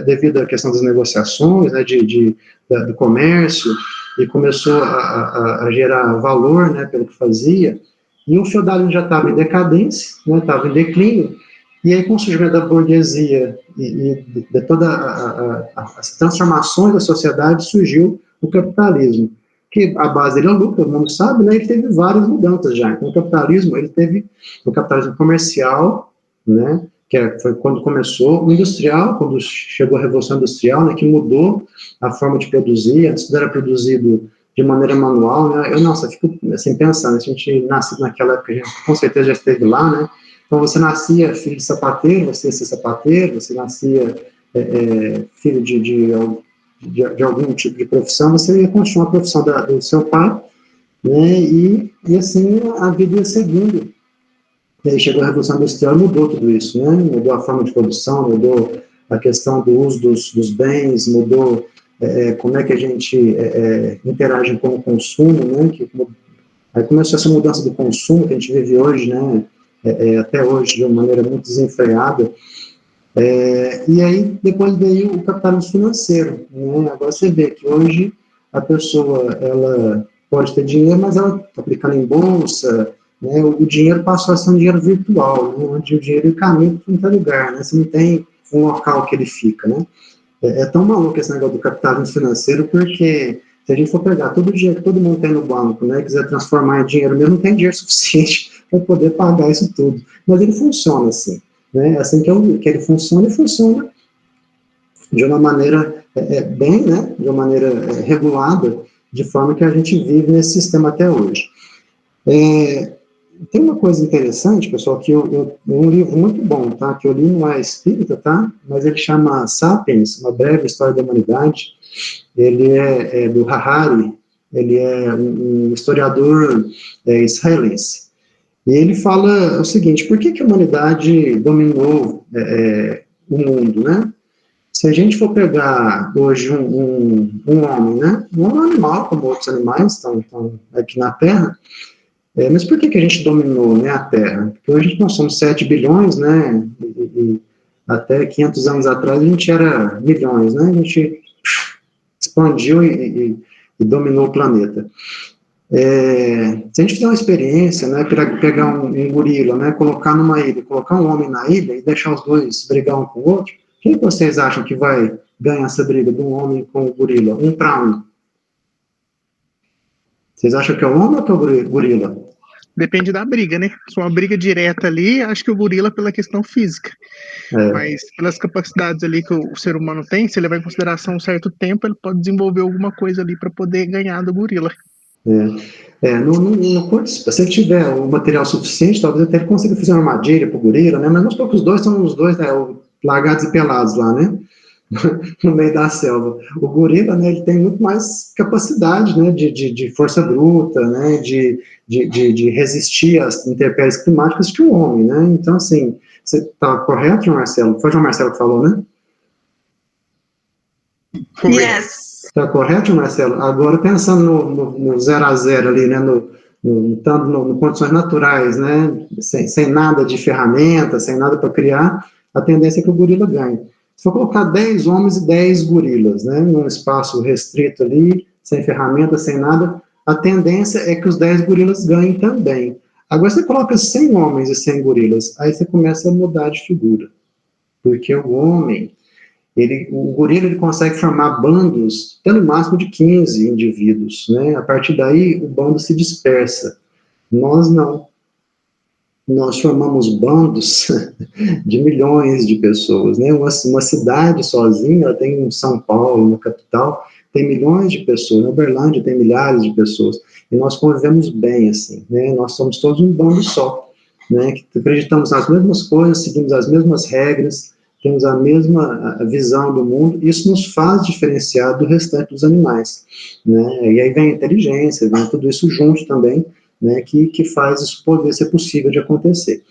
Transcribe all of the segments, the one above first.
devido à questão das negociações, né, do comércio, e começou a gerar valor, né, pelo que fazia, e o feudalismo já estava em decadência, né, estava em declínio, e aí com o surgimento da burguesia e de todas as transformações da sociedade, surgiu o capitalismo, que a base dele é o lucro, todo mundo sabe, né, ele teve várias mudanças já. Então, o capitalismo, ele teve o capitalismo comercial, né, foi quando começou, o industrial, quando chegou a Revolução Industrial, né, que mudou a forma de produzir. Antes tudo era produzido de maneira manual, né, eu fico assim pensando, a gente nasceu naquela época, a gente com certeza já esteve lá, né, então você nascia filho de sapateiro, você ia ser sapateiro, você nascia filho de algum tipo de profissão, você ia continuar a profissão do seu pai, né, e assim a vida ia seguindo. E aí chegou a Revolução Industrial e mudou tudo isso, né? Mudou a forma de produção, mudou a questão do uso dos bens, mudou como é que a gente interage com o consumo, né? Aí começou essa mudança do consumo que a gente vive hoje, né? Até hoje, de uma maneira muito desenfreada. E aí depois veio o capitalismo financeiro, né? Agora você vê que hoje a pessoa, ela pode ter dinheiro, mas ela está aplicando em bolsa, né? O dinheiro passou a ser um dinheiro virtual, né? Onde o dinheiro caminha para qualquer lugar, né? Você não tem um local que ele fica, né? É tão maluco esse negócio do capitalismo financeiro, porque se a gente for pegar todo o dinheiro que todo mundo tem no banco, né, quiser transformar em dinheiro mesmo, não tem dinheiro suficiente para poder pagar isso tudo. Mas ele funciona assim, né? Assim que ele funciona, de uma maneira bem, né? De uma maneira regulada, de forma que a gente vive nesse sistema até hoje. Tem uma coisa interessante, pessoal, que um livro muito bom, tá? Que eu li não é espírita, tá? Mas ele chama Sapiens, Uma Breve História da Humanidade. Ele é do Harari, ele é um historiador israelense. E ele fala o seguinte: por que a humanidade dominou o mundo, né? Se a gente for pegar hoje um homem, né? Um homem animal, como outros animais estão aqui na Terra. Mas por que a gente dominou, né, a Terra? Porque hoje nós somos 7 bilhões, né, e até 500 anos atrás a gente era milhões, né, a gente expandiu e dominou o planeta. Se a gente fizer uma experiência, né, pegar um gorila, né, colocar numa ilha, colocar um homem na ilha e deixar os dois brigar um com o outro, quem vocês acham que vai ganhar essa briga de um homem com o gorila? 1 para 1. Vocês acham que é o homem ou que é o gorila? Depende da briga, né? Se uma briga direta ali, acho que o gorila pela questão física. Mas pelas capacidades ali que o ser humano tem, se levar em consideração um certo tempo, ele pode desenvolver alguma coisa ali para poder ganhar do gorila. Se ele tiver o material suficiente, talvez até ele consiga fazer uma armadilha para o gorila, né? Mas vamos supor que os dois são os dois, né, largados e pelados lá, né? No meio da selva. O gorila, né, ele tem muito mais capacidade, né, de força bruta, né, de resistir às intempéries climáticas que o homem, né? Então, assim, você está correto, João Marcelo? Foi o João Marcelo que falou, né? Yes. Está correto, Marcelo? Agora, pensando no 0 a 0 ali, né, no condições naturais, né, sem nada de ferramenta, sem nada para criar, a tendência é que o gorila ganhe. Se for colocar 10 homens e 10 gorilas, né, num espaço restrito ali, sem ferramenta, sem nada, a tendência é que os 10 gorilas ganhem também. Agora, você coloca 100 homens e 100 gorilas, aí você começa a mudar de figura. Porque o homem, o gorila, ele consegue formar bandos, até no máximo de 15 indivíduos, né? A partir daí, o bando se dispersa. Nós não. Nós formamos bandos de milhões de pessoas, né? Uma cidade sozinha, ela tem São Paulo, na capital, tem milhões de pessoas, na Uberlândia tem milhares de pessoas, e nós convivemos bem, assim, né? Nós somos todos um bando só, né? Que acreditamos nas mesmas coisas, seguimos as mesmas regras, temos a mesma visão do mundo, isso nos faz diferenciar do restante dos animais, né? E aí vem a inteligência, vem tudo isso junto também, né, que faz isso poder ser possível de acontecer.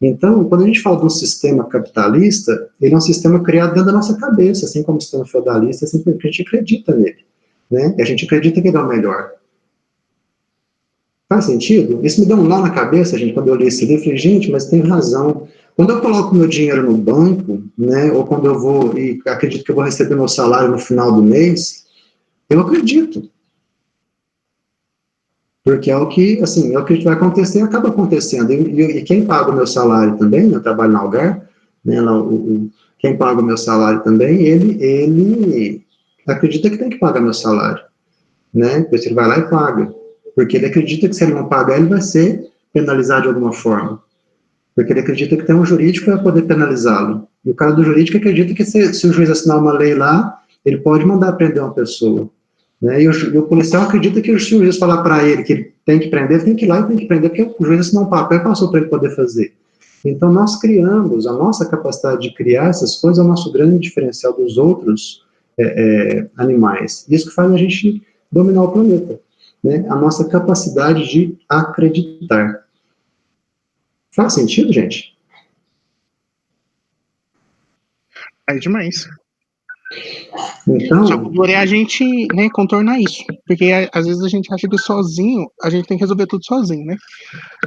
Então, quando a gente fala de um sistema capitalista, ele é um sistema criado dentro da nossa cabeça, assim como o sistema feudalista, assim porque a gente acredita nele, né? E a gente acredita que ele é o melhor. Faz sentido? Isso me deu um nó na cabeça, gente, quando eu li esse livro, falei, gente, mas tem razão. Quando eu coloco meu dinheiro no banco, né, ou quando eu vou e acredito que eu vou receber meu salário no final do mês, eu acredito. Porque é o que, assim, é o que vai acontecer e acaba acontecendo. E quem paga o meu salário também, né, eu trabalho na Algar, né, lá, quem paga o meu salário também, ele acredita que tem que pagar meu salário, né? Depois ele vai lá e paga. Porque ele acredita que se ele não pagar, ele vai ser penalizado de alguma forma. Porque ele acredita que tem um jurídico para poder penalizá-lo. E o cara do jurídico acredita que se o juiz assinar uma lei lá, ele pode mandar prender uma pessoa. Né? E o policial acredita que se o juiz falar para ele que ele tem que prender, ele tem que ir lá e tem que prender, porque o juiz assinou um papel e passou para ele poder fazer. Então, nós criamos, a nossa capacidade de criar essas coisas é o nosso grande diferencial dos outros animais. Isso que faz a gente dominar o planeta. Né? A nossa capacidade de acreditar. Faz sentido, gente? É demais. Então, só que o duro é a gente, né, contornar isso. Porque às vezes a gente acha que sozinho a gente tem que resolver tudo sozinho, né?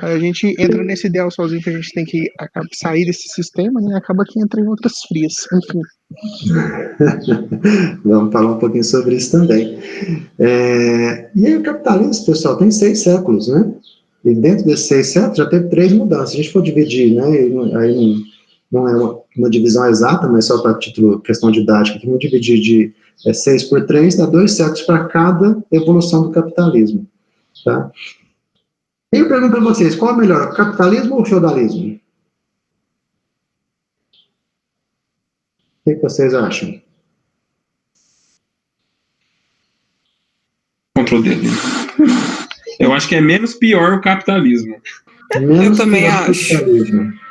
A gente entra nesse ideal sozinho que a gente tem que sair desse sistema, né? Acaba que entra em outras frias. Enfim. Vamos falar um pouquinho sobre isso também. E aí o capitalismo, pessoal, tem 6 séculos, né? E dentro desses 6 séculos já teve 3 mudanças. Se a gente for dividir, né? Aí não é uma divisão exata, mas só para título, questão didática, que vamos dividir de 6 por 3, dá 2 séculos para cada evolução do capitalismo. Tá? E eu pergunto para vocês, qual é melhor, capitalismo ou feudalismo? O que vocês acham? Controle dele. Eu acho que é menos pior o capitalismo. Eu também acho.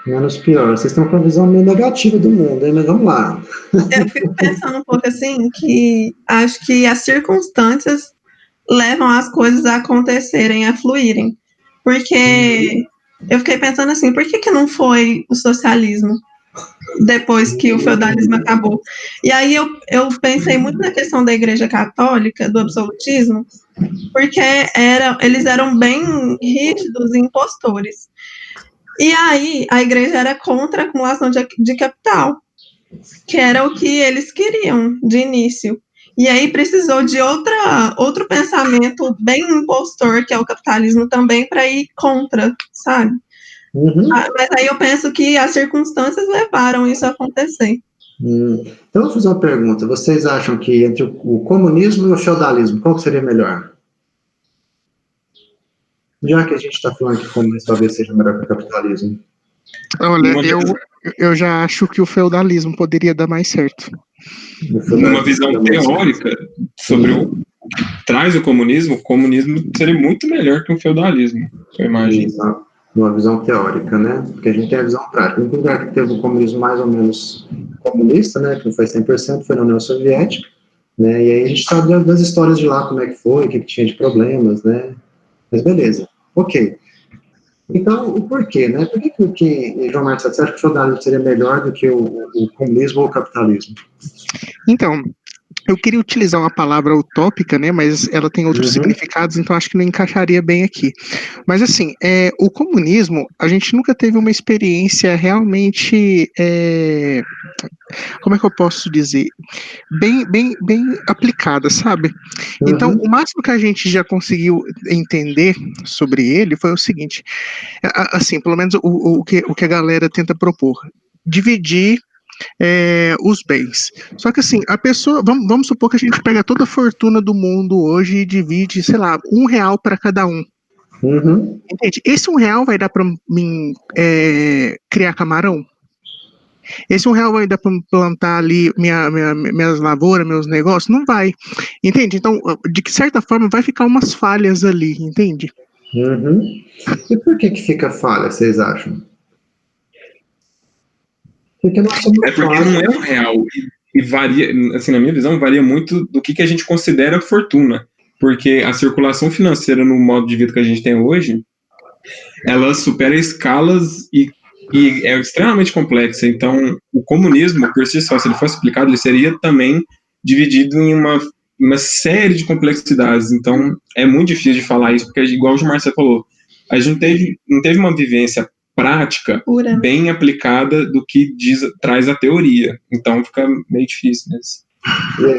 Menos pior. Vocês estão com uma visão meio negativa do mundo, hein? Mas vamos lá. Eu fico pensando um pouco assim, que acho que as circunstâncias levam as coisas a acontecerem, a fluírem. Porque eu fiquei pensando assim, por que não foi o socialismo depois que o feudalismo acabou? E aí eu pensei muito na questão da Igreja Católica, do absolutismo, porque eles eram bem rígidos e impostores. E aí a igreja era contra a acumulação de capital, que era o que eles queriam de início. E aí precisou de outro pensamento bem impostor, que é o capitalismo também, para ir contra, sabe? Uhum. Mas aí eu penso que as circunstâncias levaram isso a acontecer. Então, eu vou fazer uma pergunta. Vocês acham que entre o comunismo e o feudalismo, qual seria melhor? Já que a gente está falando que o comunismo talvez seja melhor que o capitalismo. Olha, eu já acho que o feudalismo poderia dar mais certo. Numa visão teórica sobre o que traz o comunismo seria muito melhor que o feudalismo, eu imagino. Uma visão teórica, né? Porque a gente tem a visão prática. O único lugar que teve um comunismo mais ou menos comunista, né? Que não foi 100%, foi na União Soviética, né? E aí a gente sabe das histórias de lá, como é que foi, o que tinha de problemas, né? Mas beleza, ok. Então, o porquê, né? Por que João Marcos acha que o feudalismo seria melhor do que o comunismo ou o capitalismo? Então, eu queria utilizar uma palavra utópica, né? Mas ela tem outros significados, então acho que não encaixaria bem aqui. Mas assim, o comunismo, a gente nunca teve uma experiência realmente, como é que eu posso dizer? Bem aplicada, sabe? Então, o máximo que a gente já conseguiu entender sobre ele foi o seguinte, assim, pelo menos o que a galera tenta propor, dividir os bens. Só que assim, a pessoa, vamos supor que a gente pega toda a fortuna do mundo hoje e divide, sei lá, R$1 para cada um. Entende? Esse R$1 vai dar para mim criar camarão? Esse R$1 vai dar para plantar ali minhas lavouras, meus negócios? Não vai. Entende? Então, de certa forma, vai ficar umas falhas ali, entende? E por que fica falha, vocês acham? Porque nós somos porque não é um real e varia, assim, na minha visão, varia muito do que a gente considera fortuna, porque a circulação financeira no modo de vida que a gente tem hoje, ela supera escalas e é extremamente complexa. Então, o comunismo, por si só, se ele fosse aplicado, ele seria também dividido em uma série de complexidades. Então, é muito difícil de falar isso, porque, igual o Marcelo falou, a gente não teve uma vivência prática bem aplicada do que traz a teoria. Então fica meio difícil nesse.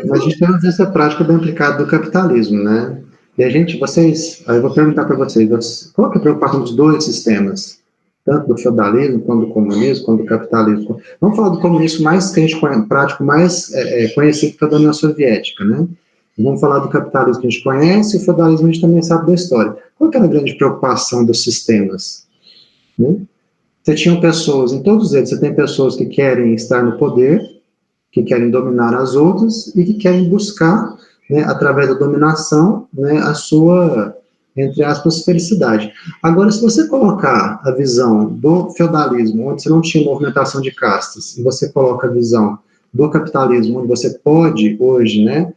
Mas a gente tem uma vivência prática bem aplicada do capitalismo, né? E aí eu vou perguntar para vocês, qual que é a preocupação dos dois sistemas? Tanto do feudalismo, quanto do comunismo, quanto do capitalismo. Vamos falar do comunismo mais que a gente prático, mais conhecido que é da União Soviética, né? Vamos falar do capitalismo que a gente conhece, e o feudalismo a gente também sabe da história. Qual que era a grande preocupação dos sistemas? Né? Você tinha pessoas, em todos eles, você tem pessoas que querem estar no poder, que querem dominar as outras e que querem buscar, né, através da dominação, né, a sua, entre aspas, felicidade. Agora, se você colocar a visão do feudalismo, onde você não tinha movimentação de castas, e você coloca a visão do capitalismo, onde você pode, hoje, né,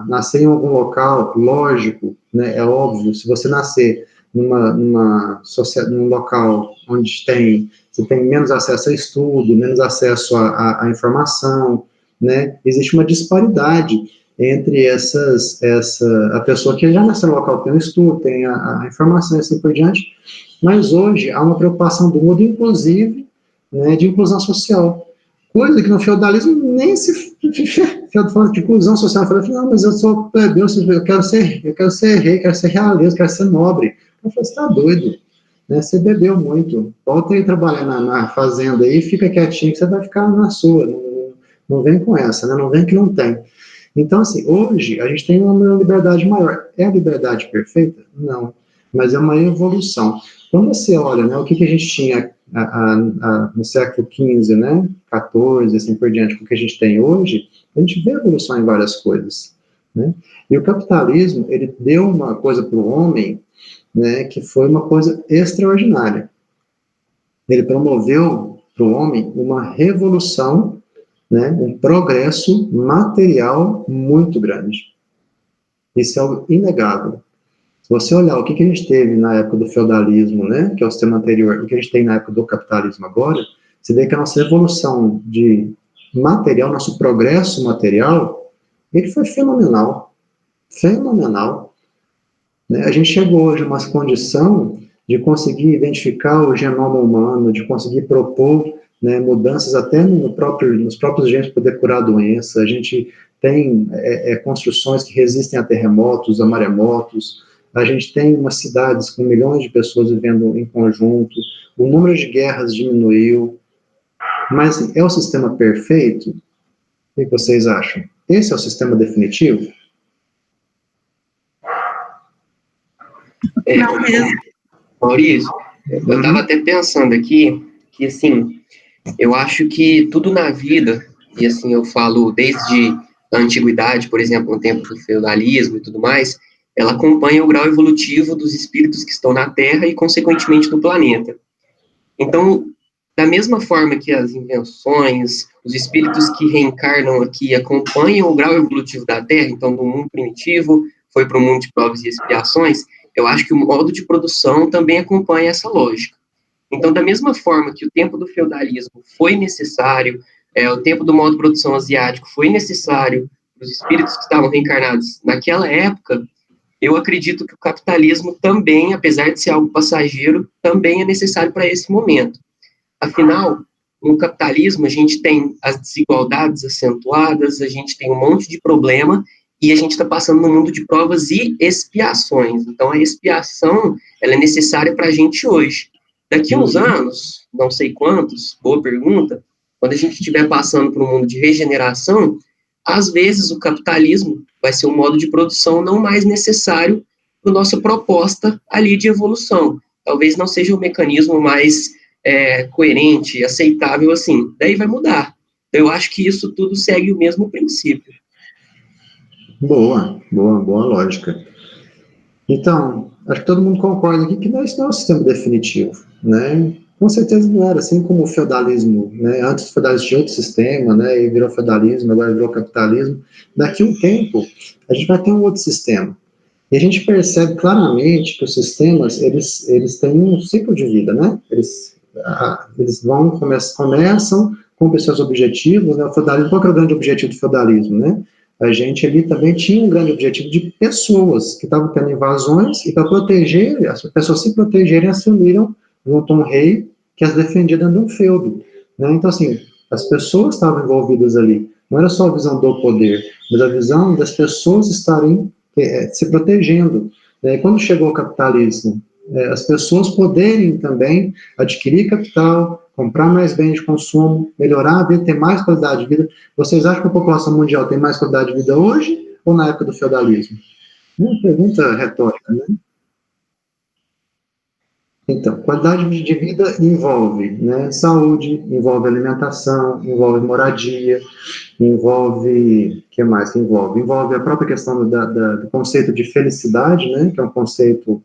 nascer em algum local, lógico, né, é óbvio, se você nascer num local onde você tem menos acesso a estudo, menos acesso a informação, né? Existe uma disparidade entre a pessoa que já nasceu no local tem o estudo, tem a informação e assim por diante, mas hoje há uma preocupação do mundo, inclusive, né, de inclusão social, coisa que no feudalismo nem se falando de inclusão social, eu falei, não, mas eu sou plebeu, eu quero ser rei, quero ser realeza, quero ser nobre. Eu falei, você está doido, né? Você bebeu muito, volta aí trabalhar na fazenda aí, fica quietinho que você vai ficar na sua, não vem com essa, né? Não vem que não tem. Então, assim, hoje a gente tem uma liberdade maior. É a liberdade perfeita? Não, mas é uma evolução. Quando você olha, né, o que a gente tinha no século XV, né, XIV, assim por diante, com o que a gente tem hoje, a gente vê evolução em várias coisas, né? E o capitalismo, ele deu uma coisa para o homem, né, que foi uma coisa extraordinária. Ele promoveu para o homem uma revolução, né, um progresso material muito grande. Isso é algo inegável. Se você olhar o que a gente teve na época do feudalismo, né, que é o sistema anterior, e o que a gente tem na época do capitalismo agora, você vê que a nossa evolução de material, nosso progresso material, ele foi fenomenal. Fenomenal. Né? A gente chegou hoje a uma condição de conseguir identificar o genoma humano, de conseguir propor, né, mudanças até nos próprios genes para poder curar a doença. A gente tem construções que resistem a terremotos, a maremotos. A gente tem umas cidades com milhões de pessoas vivendo em conjunto. O número de guerras diminuiu. Mas é o sistema perfeito? O que vocês acham? Esse é o sistema definitivo? Não mesmo. Maurício, eu estava até pensando aqui que, assim, eu acho que tudo na vida, e assim, eu falo desde a antiguidade, por exemplo, no tempo do feudalismo e tudo mais, ela acompanha o grau evolutivo dos espíritos que estão na Terra e, consequentemente, no planeta. Então, da mesma forma que as invenções, os espíritos que reencarnam aqui acompanham o grau evolutivo da Terra, então, do mundo primitivo, foi para o mundo de provas e expiações, eu acho que o modo de produção também acompanha essa lógica. Então, da mesma forma que o tempo do feudalismo foi necessário, o tempo do modo de produção asiático foi necessário para os espíritos que estavam reencarnados naquela época, eu acredito que o capitalismo também, apesar de ser algo passageiro, também é necessário para esse momento. Afinal, no capitalismo, a gente tem as desigualdades acentuadas, a gente tem um monte de problema, e a gente está passando num mundo de provas e expiações. Então, a expiação, ela é necessária para a gente hoje. Daqui a uns anos, não sei quantos, boa pergunta, quando a gente estiver passando por um mundo de regeneração, às vezes o capitalismo vai ser um modo de produção não mais necessário para a nossa proposta ali de evolução. Talvez não seja o mecanismo mais coerente, aceitável assim. Daí vai mudar. Eu acho que isso tudo segue o mesmo princípio. Boa lógica. Então, acho que todo mundo concorda aqui que isso não é um sistema definitivo, né? Com certeza não era, assim como o feudalismo, né? Antes do feudalismo tinha outro sistema, né? E virou feudalismo, agora virou capitalismo. Daqui a um tempo, a gente vai ter um outro sistema. E a gente percebe claramente que os sistemas, eles têm um ciclo de vida, né? Eles começam com seus objetivos, né? O feudalismo, qual que é o grande objetivo do feudalismo, né? A gente ali também tinha um grande objetivo de pessoas que estavam tendo invasões, e para proteger, as pessoas se protegerem, assumiram junto a um rei que as defendia dentro de um feudo, né? Então, assim, as pessoas estavam envolvidas ali. Não era só a visão do poder, mas a visão das pessoas estarem se protegendo. Né? Quando chegou o capitalismo, as pessoas poderem também adquirir capital, comprar mais bens de consumo, melhorar a vida, ter mais qualidade de vida. Vocês acham que a população mundial tem mais qualidade de vida hoje ou na época do feudalismo? É uma pergunta retórica, né? Então, qualidade de vida envolve, né, saúde, envolve alimentação, envolve moradia, envolve, o que mais que envolve? Envolve a própria questão do conceito de felicidade, né, que é um conceito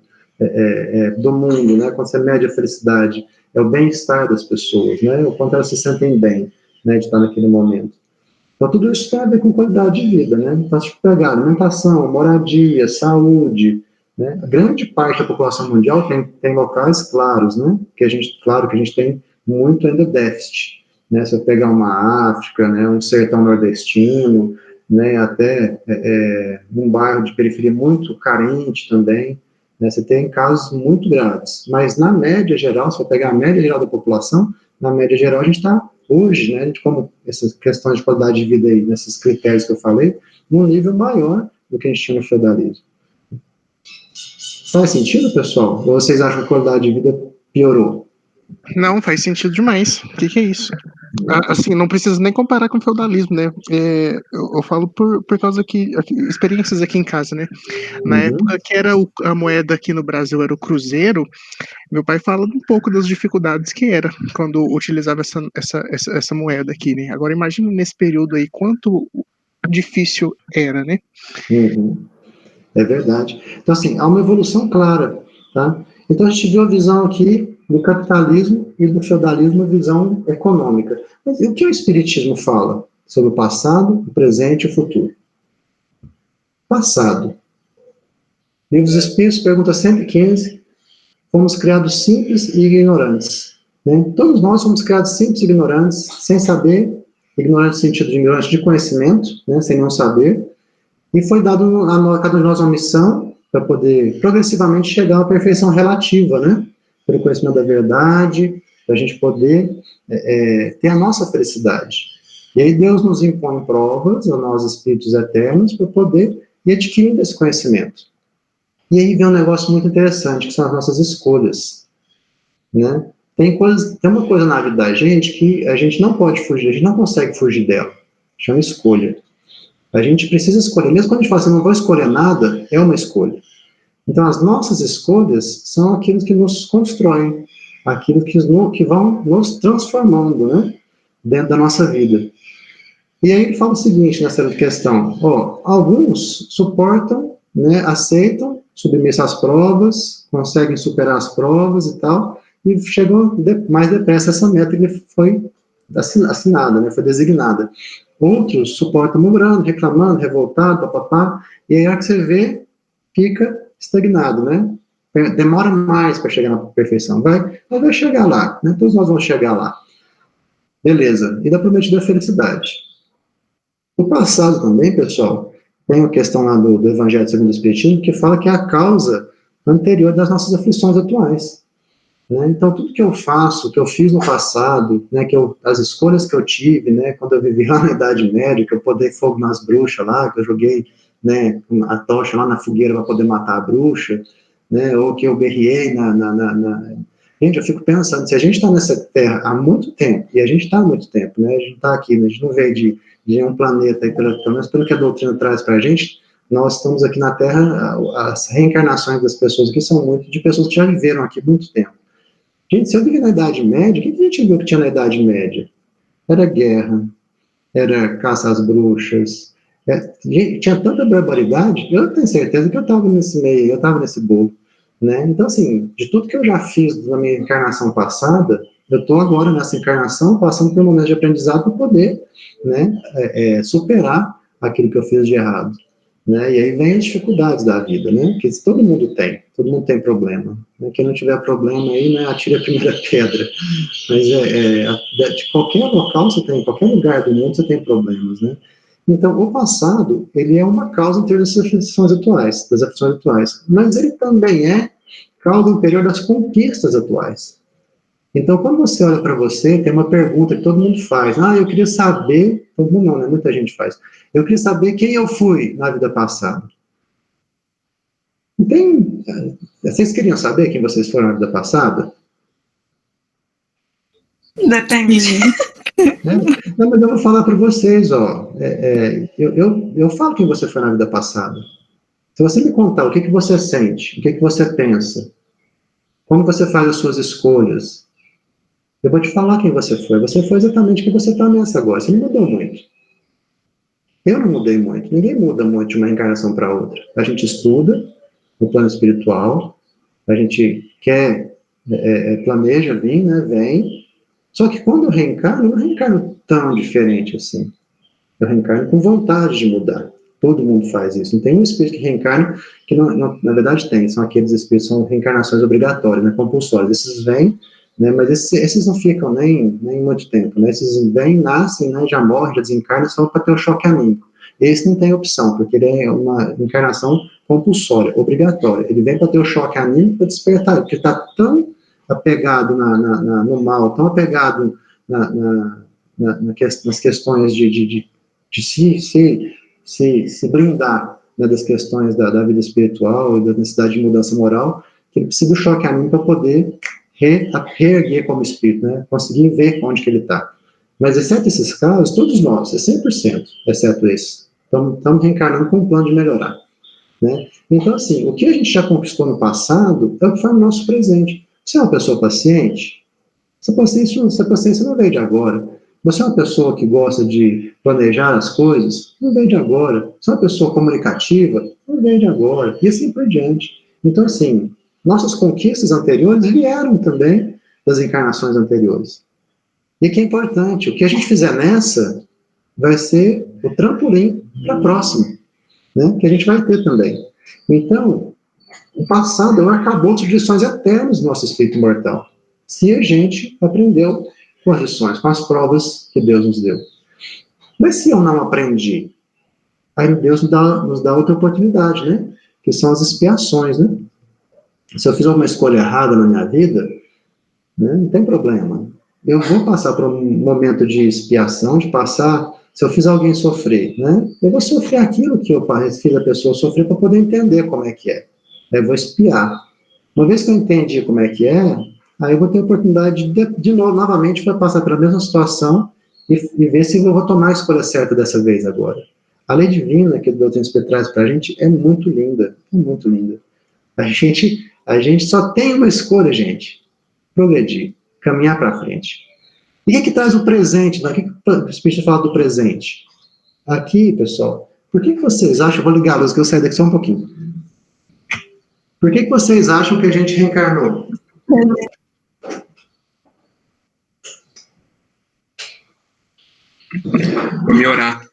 do mundo, né, quando você mede a felicidade, é o bem-estar das pessoas, né, o quanto elas se sentem bem, né, de estar naquele momento. Então, tudo isso tem a ver com qualidade de vida, né, então, se pegar alimentação, moradia, saúde, né, a grande parte da população mundial tem locais claros, né, claro que a gente tem muito ainda déficit, né, se eu pegar uma África, né, um sertão nordestino, né, até um bairro de periferia muito carente também, né, você tem casos muito graves, mas na média geral, se eu pegar a média geral da população, na média geral a gente está hoje, né, a gente, como essas questões de qualidade de vida aí, nesses critérios que eu falei, num nível maior do que a gente tinha no feudalismo. Faz sentido, pessoal? Ou vocês acham que a qualidade de vida piorou? Não, faz sentido demais. O que é isso? Assim, não precisa nem comparar com o feudalismo, né? Eu falo por causa que experiências aqui em casa, né? Na época que era a moeda aqui no Brasil era o cruzeiro, meu pai fala um pouco das dificuldades que era quando utilizava essa moeda aqui, né? Agora imagina nesse período aí quanto difícil era, né? É verdade. Então, assim, há uma evolução clara, tá? Então, a gente viu a visão aqui do capitalismo e do feudalismo, a visão econômica. Mas e o que o espiritismo fala sobre o passado, o presente e o futuro? Passado. Livro dos Espíritos, pergunta 115, fomos criados simples e ignorantes. Né? Todos nós fomos criados simples e ignorantes, sem saber, ignorante no sentido de ignorante de conhecimento, né? Sem não saber, e foi dado a cada um de nós uma missão para poder progressivamente chegar à perfeição relativa, né? Pelo conhecimento da verdade, para a gente poder ter a nossa felicidade. E aí Deus nos impõe provas, a nós espíritos eternos, para poder ir adquirindo esse conhecimento. E aí vem um negócio muito interessante, que são as nossas escolhas, né? Tem uma coisa na vida da gente que a gente não pode fugir, a gente não consegue fugir dela, chama escolha. A gente precisa escolher, mesmo quando a gente fala assim, não vou escolher nada, é uma escolha. Então, as nossas escolhas são aquilo que nos constroem, aquilo que vão nos transformando, né, dentro da nossa vida. E aí ele fala o seguinte nessa questão, alguns suportam, né, aceitam, submetem às provas, conseguem superar as provas e tal, e chegam mais depressa essa meta que foi assinada, né, foi designada. Outros suportam murmurando, reclamando, revoltado, papapá, e aí a hora que você vê, fica estagnado, né? Demora mais para chegar na perfeição. Vai chegar lá, né? Todos nós vamos chegar lá. Beleza. E da prometida felicidade. O passado também, pessoal, tem uma questão lá do Evangelho segundo o Espiritismo que fala que é a causa anterior das nossas aflições atuais. Né? Então, tudo que eu faço, que eu fiz no passado, né, as escolhas que eu tive, né, quando eu vivi lá na Idade Média, que eu botei fogo nas bruxas lá, que eu joguei, né, a tocha lá na fogueira para poder matar a bruxa, né, ou que eu berriei Gente, eu fico pensando, se a gente está nessa Terra há muito tempo, e a gente está há muito tempo, né, a gente está aqui, a gente não veio de um planeta, pelo menos pelo que a doutrina traz para a gente, nós estamos aqui na Terra, as reencarnações das pessoas aqui são muito de pessoas que já viveram aqui muito tempo. Gente, se eu vivi na Idade Média, o que a gente viu que tinha na Idade Média? Era guerra, era caça às bruxas, tinha tanta barbaridade, eu tenho certeza que eu estava nesse meio, eu estava nesse bolo, né? Então, assim, de tudo que eu já fiz na minha encarnação passada, eu estou agora nessa encarnação passando por um momento de aprendizado para poder, né, superar aquilo que eu fiz de errado. Né? E aí vem as dificuldades da vida, né? Que todo mundo tem problema. Né? Quem não tiver problema aí, né, atire a primeira pedra. Mas de qualquer local você tem, em qualquer lugar do mundo você tem problemas, né? Então, o passado, ele é uma causa anterior das aflições atuais, mas ele também é causa anterior das conquistas atuais. Então, quando você olha para você, tem uma pergunta que todo mundo faz. Eu queria saber, todo mundo não, né? Muita gente faz. Eu queria saber quem eu fui na vida passada. Não tem... Vocês queriam saber quem vocês foram na vida passada? Depende. Não, mas eu vou falar para vocês, ó. Eu falo quem você foi na vida passada. Se você me contar o que você sente, o que você pensa, como você faz as suas escolhas, eu vou te falar quem você foi. Você foi exatamente quem você está nessa agora. Você não mudou muito. Eu não mudei muito. Ninguém muda muito de uma reencarnação para outra. A gente estuda no plano espiritual, a gente quer, planeja vir, né? Vem. Só que quando eu não reencarno tão diferente assim. Eu reencarno com vontade de mudar. Todo mundo faz isso. Não tem um espírito que reencarna, que não, na verdade tem, são aqueles espíritos, são reencarnações obrigatórias, né, compulsórias. Esses vêm, né, mas esses não ficam nem muito tempo, né, esses vêm, nascem, né, já morrem, já desencarnam, só para ter o choque anímico. Esse não tem opção, porque ele é uma encarnação compulsória, obrigatória. Ele vem para ter o choque anímico, para despertar, porque está tão apegado no mal, tão apegado nas questões de se blindar, né, das questões da vida espiritual e da necessidade de mudança moral, que ele precisa do choque anímico para poder reerguer como espírito, né, conseguir ver onde que ele está. Mas, exceto esses casos, todos nós, 100%, exceto esse, estamos reencarnando com um plano de melhorar. Né? Então, assim, o que a gente já conquistou no passado é o que faz no nosso presente. Você é uma pessoa paciente? Essa paciência não veio de agora. Você é uma pessoa que gosta de planejar as coisas? Não vem de agora. Você é uma pessoa comunicativa? Não vem de agora. E assim por diante. Então, assim, nossas conquistas anteriores vieram também das encarnações anteriores. E que é importante, o que a gente fizer nessa vai ser o trampolim para a próxima, né? Que a gente vai ter também. Então, o passado é um arcabouço de lições eternas do nosso espírito imortal. Se a gente aprendeu com as lições, com as provas que Deus nos deu. Mas se eu não aprendi, aí Deus nos dá outra oportunidade, né? Que são as expiações, né? Se eu fizer uma escolha errada na minha vida, né, não tem problema. Eu vou passar por um momento de expiação, se eu fiz alguém sofrer, né? Eu vou sofrer aquilo que eu fiz a pessoa sofrer para poder entender como é que é. Aí eu vou expiar. Uma vez que eu entendi como é que é, aí eu vou ter a oportunidade de novo, novamente, para passar pela mesma situação e ver se eu vou tomar a escolha certa dessa vez agora. A lei divina que o Doutrina Espírita traz para a gente é muito linda, é muito linda. A gente só tem uma escolha, gente, progredir, caminhar para frente. E o que traz o presente? O que o Espírito fala do presente? Aqui, pessoal, por que vocês acham, eu vou ligar a luz que eu saí daqui só um pouquinho. Por que vocês acham que a gente reencarnou? Para melhorar.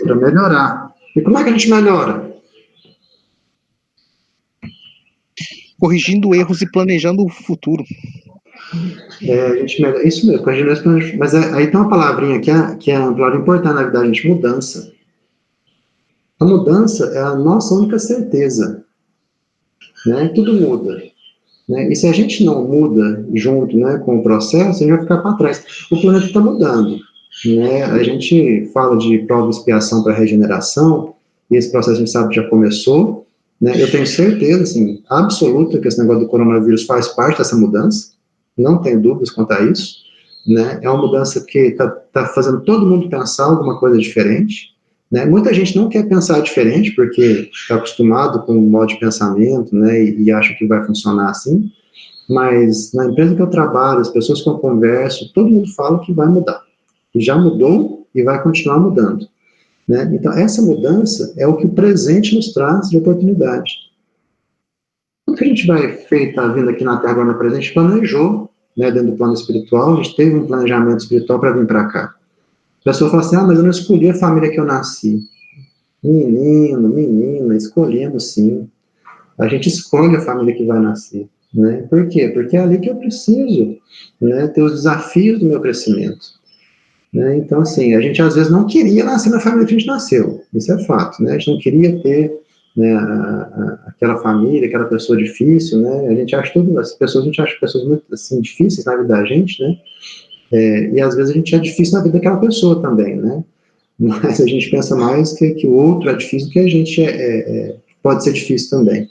Para melhorar. E como é que a gente melhora? Corrigindo erros e planejando o futuro. A gente melhora. Isso mesmo, corrigindo erros. Mas aí tem uma palavrinha que é uma palavra importante na vida da gente, mudança. A mudança é a nossa única certeza. Né? Tudo muda. Né? E se a gente não muda junto, né, com o processo, a gente vai ficar para trás. O planeta está mudando. Né? A gente fala de prova de expiação para regeneração, e esse processo a gente sabe que já começou. Né? Eu tenho certeza, assim, absoluta, que esse negócio do coronavírus faz parte dessa mudança, não tenho dúvidas quanto a isso. Né? É uma mudança que está fazendo todo mundo pensar alguma coisa diferente. Né? Muita gente não quer pensar diferente, porque está acostumado com um modo de pensamento, né, e acha que vai funcionar assim, mas na empresa que eu trabalho, as pessoas que eu converso, todo mundo fala que vai mudar, que já mudou e vai continuar mudando. Né? Então, essa mudança é o que o presente nos traz de oportunidade. O que a gente vai feita vindo aqui na Terra agora no presente, a gente planejou, né, dentro do plano espiritual, a gente teve um planejamento espiritual para vir para cá. A pessoa fala assim, mas eu não escolhi a família que eu nasci. Menino, menina, escolhemos sim. A gente escolhe a família que vai nascer. Né? Por quê? Porque é ali que eu preciso, né, ter os desafios do meu crescimento. Né? Então, assim, a gente às vezes não queria nascer na família que a gente nasceu. Isso é fato. Né? A gente não queria ter né, aquela família, aquela pessoa difícil, né, a gente acha pessoas muito, assim, difíceis na vida da gente, né, e às vezes a gente é difícil na vida daquela pessoa também, né, mas a gente pensa mais que o outro é difícil, que a gente pode ser difícil também,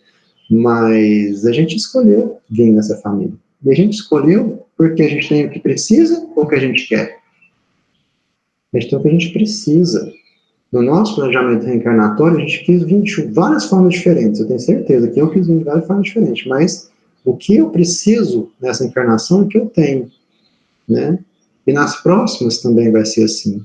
mas a gente escolheu vir nessa família, e a gente escolheu porque a gente tem o que precisa ou o que a gente quer. A gente tem o que a gente precisa. No nosso planejamento reencarnatório, a gente quis vir de várias formas diferentes, eu tenho certeza que eu quis vir de várias formas diferentes, mas o que eu preciso nessa encarnação é o que eu tenho, né? E nas próximas também vai ser assim,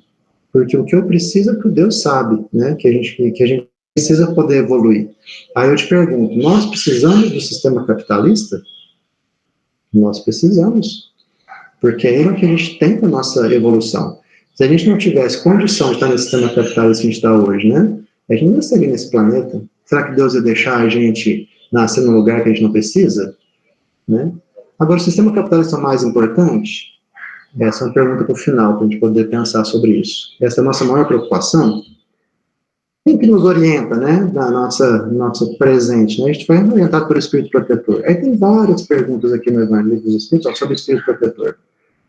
porque o que eu preciso é que o Deus sabe, né? Que a gente precisa poder evoluir. Aí eu te pergunto, nós precisamos do sistema capitalista? Nós precisamos, porque é ele que a gente tem para a nossa evolução. Se a gente não tivesse condição de estar nesse sistema capitalista que a gente está hoje, né? A gente não estaria nesse planeta. Será que Deus ia deixar a gente nascer num lugar que a gente não precisa? Né? Agora, o sistema capitalista é mais importante? Essa é uma pergunta para o final, para a gente poder pensar sobre isso. Essa é a nossa maior preocupação. Quem que nos orienta, né, na nosso presente? Né? A gente vai orientado pelo Espírito Protetor. Aí tem várias perguntas aqui no Evangelho dos Espíritos sobre o Espírito Protetor.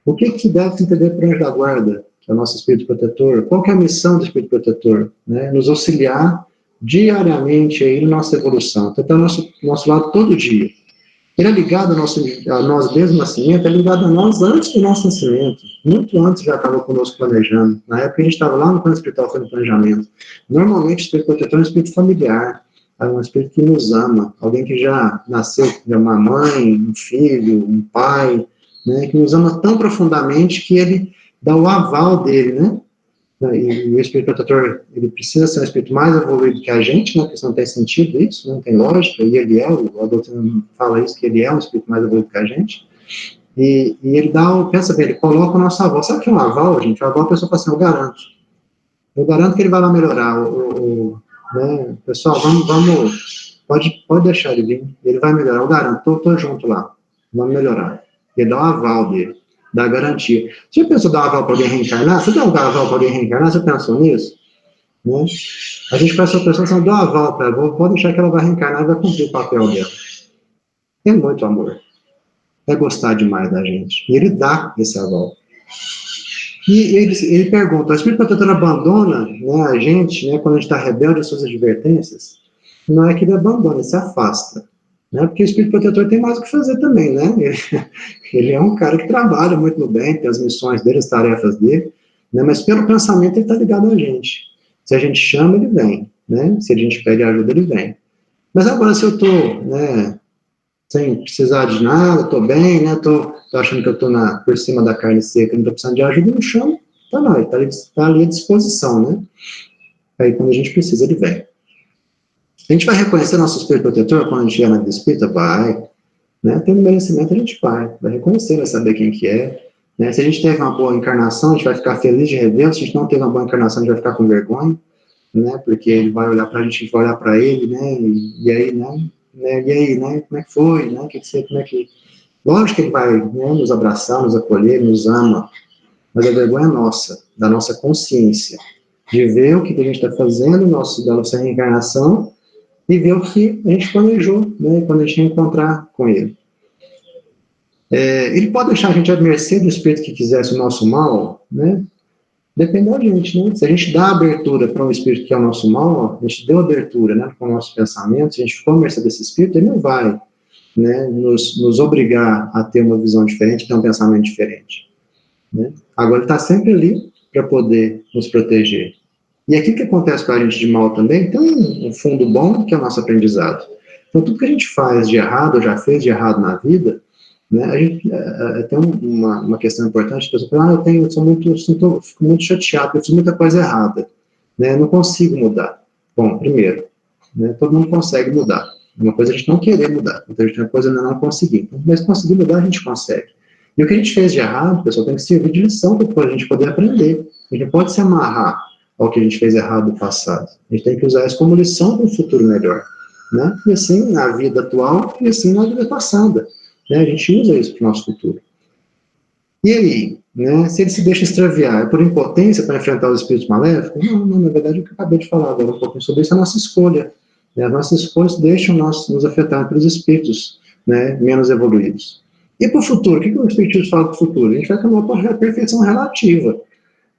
O que deve se entender por anjo da guarda, que é o nosso Espírito Protetor? Qual que é a missão do Espírito Protetor? Né? Nos auxiliar diariamente aí na nossa evolução. Então, está ao nosso lado todo dia. Ele é ligado a nós desde o nascimento, é ligado a nós antes do nosso nascimento. Muito antes já estava conosco planejando. Na época a gente estava lá no plano espiritual fazendo planejamento. Normalmente o Espírito Protetor é um espírito familiar, é um espírito que nos ama, alguém que já nasceu de uma mãe, um filho, um pai, né, que nos ama tão profundamente que ele dá o aval dele, né? E o Espírito Protetor, ele precisa ser um espírito mais evoluído que a gente, né? Porque isso não tem sentido isso, não tem lógica, e ele a doutrina fala isso, que ele é um espírito mais evoluído que a gente, e ele pensa bem, ele coloca o nosso aval. Sabe o que é um aval, gente? O aval, a pessoa fala assim, eu garanto que ele vai lá melhorar, né? Pessoal, pode deixar ele vir, ele vai melhorar, eu garanto, tô junto lá, vamos melhorar. Ele dá o aval dele, dá a garantia. Você já pensou dar aval para alguém reencarnar? Você dá um aval para alguém reencarnar? Você pensou nisso? Né? A gente pensa a pessoa assim, dá um aval para ela, pode deixar que ela vai reencarnar e vai cumprir o papel dela. É muito amor. É gostar demais da gente. E ele dá esse aval. E ele pergunta, o Espírito Protetor abandona, né, a gente, né, quando a gente está rebelde às suas advertências? Não é que ele abandona, ele se afasta. Né, porque o Espírito Protetor tem mais o que fazer também, né? Ele é um cara que trabalha muito no bem, tem as missões dele, as tarefas dele, né? Mas pelo pensamento ele está ligado a gente. Se a gente chama, ele vem, né? Se a gente pede ajuda, ele vem. Mas agora, se eu estou, né, sem precisar de nada, estou bem, né? Tô achando que eu estou por cima da carne seca, não estou precisando de ajuda, eu não chamo, está lá, ele está ali à disposição, né? Aí quando a gente precisa, ele vem. A gente vai reconhecer nosso Espírito Protetor quando a gente estiver na vida espírita? Vai. Né? Tendo merecimento, a gente vai reconhecer, vai saber quem que é. Né? Se a gente teve uma boa encarnação, a gente vai ficar feliz de rever. Se a gente não teve uma boa encarnação, a gente vai ficar com vergonha, né? Porque ele vai olhar para a gente vai olhar para ele, né? E aí, né? E aí, né? Como é que foi? Né? Lógico que ele vai, né, nos abraçar, nos acolher, nos ama, mas a vergonha é nossa, da nossa consciência, de ver o que a gente está fazendo da nossa reencarnação e ver o que a gente planejou, né, quando a gente encontrar com ele. Ele pode deixar a gente à mercê do espírito que quisesse o nosso mal, né? Depende da gente, né? Se a gente dá abertura para um espírito que é o nosso mal, a gente deu abertura, né, com o nosso pensamento, se a gente ficou à mercê desse espírito, ele não vai, né, nos obrigar a ter uma visão diferente, ter um pensamento diferente. Né? Agora ele está sempre ali para poder nos proteger. E aqui o que acontece com a gente de mal também, tem um fundo bom, que é o nosso aprendizado. Então, tudo que a gente faz de errado, ou já fez de errado na vida, né, a gente tem uma questão importante, a pessoa fala, fico muito chateado, eu fiz muita coisa errada, né, não consigo mudar. Bom, primeiro, né, todo mundo consegue mudar. Uma coisa é a gente não querer mudar, outra coisa é não conseguir. Mas conseguir mudar, a gente consegue. E o que a gente fez de errado, pessoal, tem que servir de lição para a gente poder aprender. A gente não pode se amarrar ao que a gente fez errado no passado. A gente tem que usar isso como lição para um futuro melhor. Né? E assim na vida atual e assim na vida passada. Né? A gente usa isso para o nosso futuro. E aí, né, se ele se deixa extraviar, é por impotência para enfrentar os espíritos maléficos? Não, na verdade, o que eu acabei de falar agora um pouquinho sobre isso é a nossa escolha. Né? As nossas escolhas deixam nos afetar pelos espíritos, né, menos evoluídos. E para o futuro? O que o Espiritismo fala para o futuro? A gente vai caminhar para a perfeição relativa.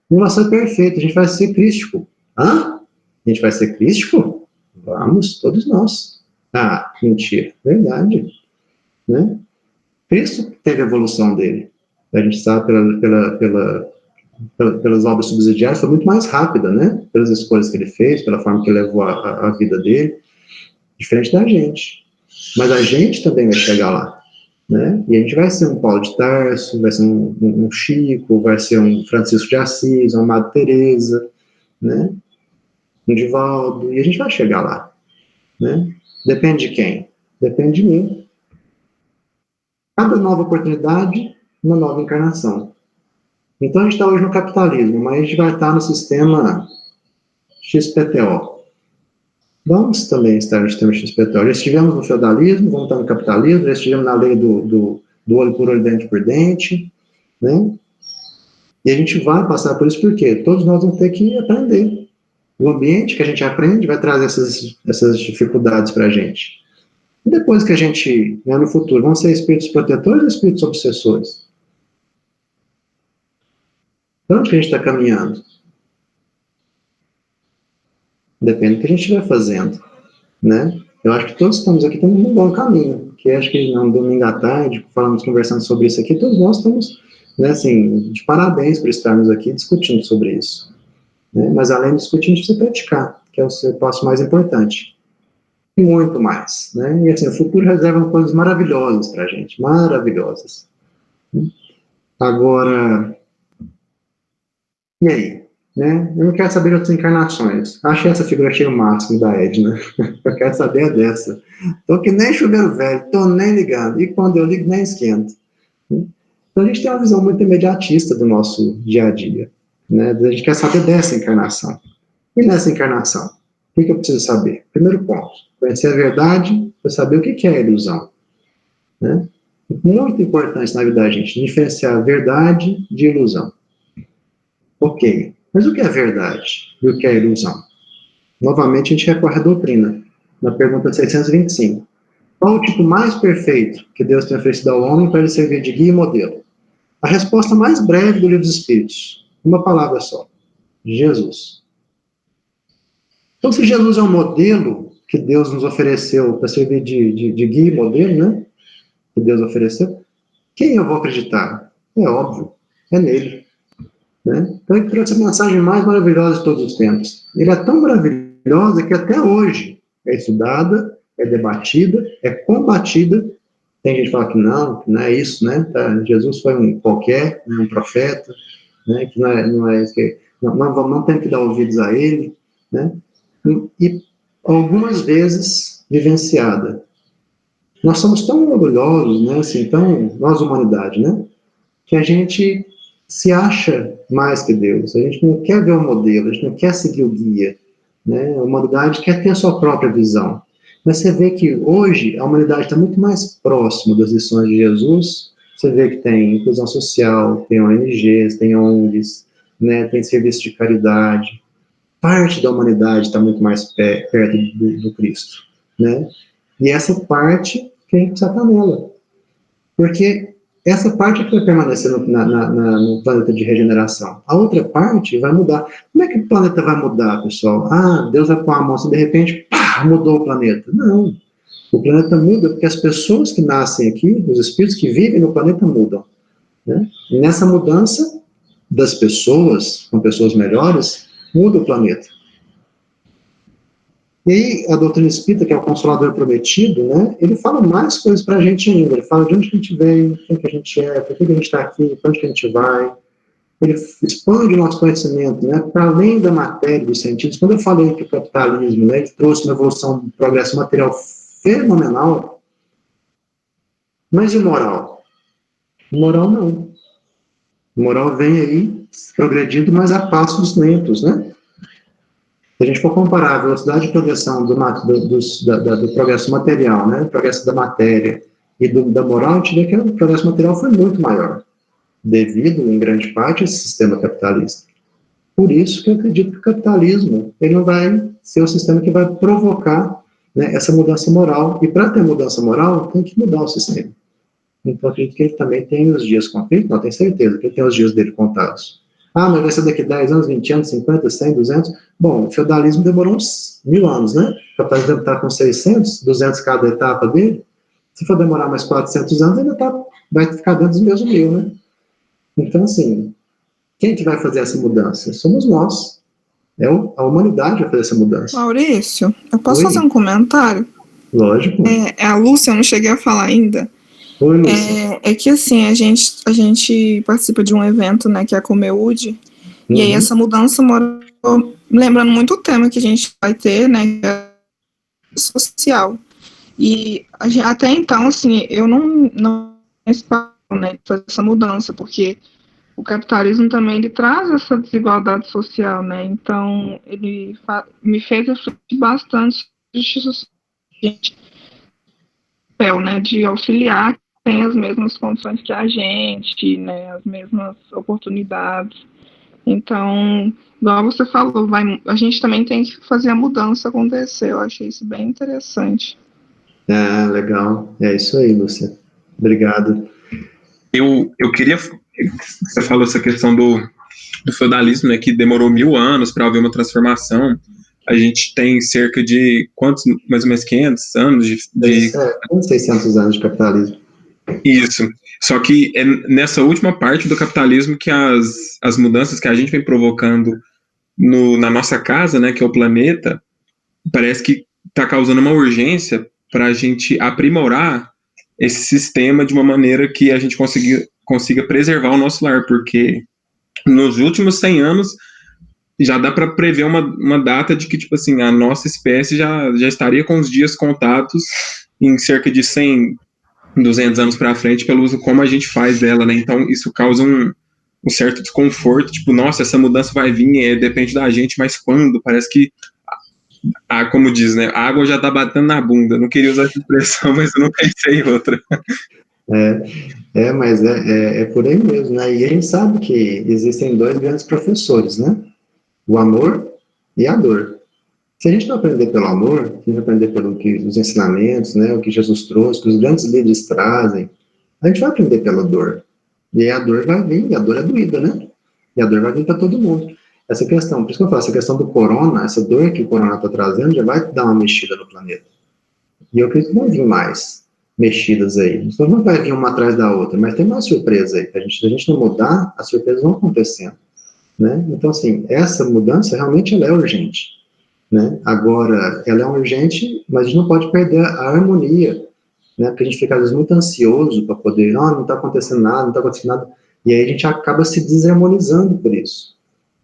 Não vai ser perfeito, a gente vai ser crístico. Hã? A gente vai ser crístico? Vamos, todos nós. Ah, mentira. Verdade. Né? Cristo teve a evolução dele. A gente sabe pelas obras subsidiárias, foi muito mais rápida, né? Pelas escolhas que ele fez, pela forma que ele levou a vida dele. Diferente da gente. Mas a gente também vai chegar lá. Né? E a gente vai ser um Paulo de Tarso, vai ser um Chico, vai ser um Francisco de Assis, uma Madre Teresa, né? Um Divaldo, e a gente vai chegar lá. Né? Depende de quem? Depende de mim. Cada nova oportunidade, uma nova encarnação. Então a gente está hoje no capitalismo, mas a gente vai estar no sistema XPTO. Vamos também estar no sistema XPTO. Já estivemos no feudalismo, vamos estar no capitalismo, já estivemos na lei do olho por olho, dente por dente, né? E a gente vai passar por isso porque todos nós vamos ter que aprender. O ambiente que a gente aprende vai trazer essas dificuldades para a gente. E depois que a gente, né, no futuro, vão ser espíritos protetores ou espíritos obsessores? Para onde que a gente está caminhando? Depende do que a gente estiver fazendo, né? Eu acho que todos estamos aqui estamos num bom caminho, que acho que no domingo à tarde, conversando sobre isso aqui, todos nós estamos, né, assim, de parabéns por estarmos aqui discutindo sobre isso. Né? Mas além de discutir, a gente precisa praticar, que é o passo mais importante. E muito mais, né? E assim, o futuro reserva coisas maravilhosas para a gente, maravilhosas. Agora, e aí? Né? Eu não quero saber de outras encarnações. Achei essa figurativa máxima da Edna. Eu quero saber dessa. Tô que nem chuveiro velho, tô nem ligando. E quando eu ligo, nem esquento. Então a gente tem uma visão muito imediatista do nosso dia a dia. Né? A gente quer saber dessa encarnação. E nessa encarnação? O que eu preciso saber? Primeiro ponto, conhecer a verdade para saber o que é a ilusão. Né? Muito importante na vida da gente, diferenciar a verdade de ilusão. Ok. Mas o que é verdade e o que é ilusão? Novamente, a gente recorre à doutrina, na pergunta 625. Qual o tipo mais perfeito que Deus tem oferecido ao homem para ele servir de guia e modelo? A resposta mais breve do Livro dos Espíritos, uma palavra só: Jesus. Então, se Jesus é um modelo que Deus nos ofereceu para servir de guia e modelo, né? Que Deus ofereceu, quem eu vou acreditar? É óbvio, é nele. Né? Então ele trouxe a mensagem mais maravilhosa de todos os tempos. Ele é tão maravilhosa que até hoje é estudada, é debatida, é combatida. Tem gente que fala que não é isso, né? Jesus foi um qualquer, um profeta, né? Que não tem que dar ouvidos a ele, né? E algumas vezes vivenciada. Nós somos tão orgulhosos, né? Assim, nós humanidade, né? Que a gente se acha mais que Deus, a gente não quer ver o modelo, a gente não quer seguir o guia, né? A humanidade quer ter a sua própria visão, mas você vê que hoje a humanidade está muito mais próxima das lições de Jesus. Você vê que tem inclusão social, tem ONGs, tem ONGs, né? Tem serviço de caridade, parte da humanidade está muito mais perto do Cristo, né? E essa parte que a gente precisa estar nela, porque essa parte é que vai permanecer no planeta de regeneração. A outra parte vai mudar. Como é que o planeta vai mudar, pessoal? Deus vai pôr a mão assim, de repente, pá, mudou o planeta. Não. O planeta muda porque as pessoas que nascem aqui, os espíritos que vivem no planeta mudam. Né? E nessa mudança das pessoas, com pessoas melhores, muda o planeta. E aí, a doutrina espírita, que é o Consolador Prometido, né, ele fala mais coisas para a gente ainda. Ele fala de onde que a gente veio, quem que a gente é, por que a gente está aqui, para onde que a gente vai. Ele expande o nosso conhecimento, né, para além da matéria, dos sentidos. Quando eu falei que o capitalismo, né, ele trouxe uma evolução, um progresso material fenomenal, mas e moral? Moral não. Moral vem aí progredindo, mas a passos lentos, né? Se a gente for comparar a velocidade de progressão do progresso material, né, progresso da matéria e da moral, a gente vê que o progresso material foi muito maior, devido, em grande parte, a esse sistema capitalista. Por isso que eu acredito que o capitalismo ele não vai ser o sistema que vai provocar né, essa mudança moral. E para ter mudança moral, tem que mudar o sistema. Então, acredito que ele também tem os dias contados. Não, tenho certeza que ele tem os dias dele contados. Ah, mas vai ser daqui 10 anos, 20 anos, 50, 100, 200. Bom, o feudalismo demorou uns 1000 anos, né? O capitalismo está com 600, 200 cada etapa dele. Se for demorar mais 400 anos, ainda vai ficar dentro dos mesmos 1000, né? Então, assim, quem que vai fazer essa mudança? Somos nós. A humanidade vai fazer essa mudança. Maurício, eu posso Oi? fazer um comentário? Lógico. É a Lúcia, eu não cheguei a falar ainda. Oi, Lúcia. É que assim, a gente participa de um evento, né, que é a Comeude, e aí essa mudança moral, lembrando muito o tema que a gente vai ter, né, que é social. E até então, assim, eu não espero, né, fazer essa mudança, porque o capitalismo também ele traz essa desigualdade social, né? Então ele me fez refletir bastante justiça social, né? De auxiliar quem tem as mesmas condições que a gente, né? As mesmas oportunidades. Então, igual você falou, a gente também tem que fazer a mudança acontecer. Eu achei isso bem interessante. Ah, legal. É isso aí, Lúcia. Obrigado. Eu queria... Você falou essa questão do feudalismo, né, que demorou 1000 anos para haver uma transformação. A gente tem cerca de, quantos, mais ou menos 500 anos de 600 anos de capitalismo. Isso. Só que é nessa última parte do capitalismo que as mudanças que a gente vem provocando na nossa casa, né, que é o planeta, parece que está causando uma urgência para a gente aprimorar esse sistema de uma maneira que a gente consiga preservar o nosso lar, porque nos últimos 100 anos já dá para prever uma data de que, tipo assim, a nossa espécie já estaria com os dias contados em cerca de 100, 200 anos para frente, pelo uso como a gente faz dela, né? Então isso causa um certo desconforto, tipo, nossa, essa mudança vai vir, depende da gente, mas quando? Parece que como diz, né, a água já tá batendo na bunda. Não queria usar essa expressão, mas eu não pensei em outra. Mas é por aí mesmo, né? E a gente sabe que existem dois grandes professores, né? O amor e a dor. Se a gente não aprender pelo amor, se a gente aprender pelos ensinamentos, né? O que Jesus trouxe, que os grandes líderes trazem, a gente vai aprender pela dor. E aí a dor vai vir, e a dor é doída, né? E a dor vai vir para todo mundo. Essa questão, por isso que eu falo, essa questão do corona, essa dor que o corona está trazendo, já vai dar uma mexida no planeta. E eu acredito que vão vir mais mexidas aí. Então não vai vir uma atrás da outra, mas tem mais surpresa aí. Se a gente não mudar, as surpresas vão acontecendo. Né? Então, assim, essa mudança realmente ela é urgente. Né? Agora, ela é urgente, mas a gente não pode perder a harmonia, né? Porque a gente fica, às vezes, muito ansioso para poder, não está acontecendo nada, não está acontecendo nada, e aí a gente acaba se desarmonizando por isso.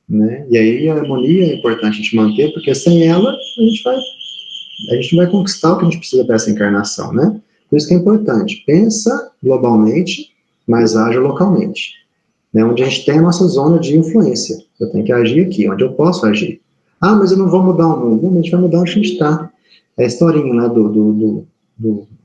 Né? E aí a harmonia é importante a gente manter, porque sem ela a gente não vai conquistar o que a gente precisa para essa encarnação, né? Por isso que é importante, pensa globalmente, mas age localmente. Né? Onde a gente tem a nossa zona de influência, eu tenho que agir aqui, onde eu posso agir. Ah, mas eu não vou mudar o mundo. Não, a gente vai mudar onde a gente está. É a historinha, né, do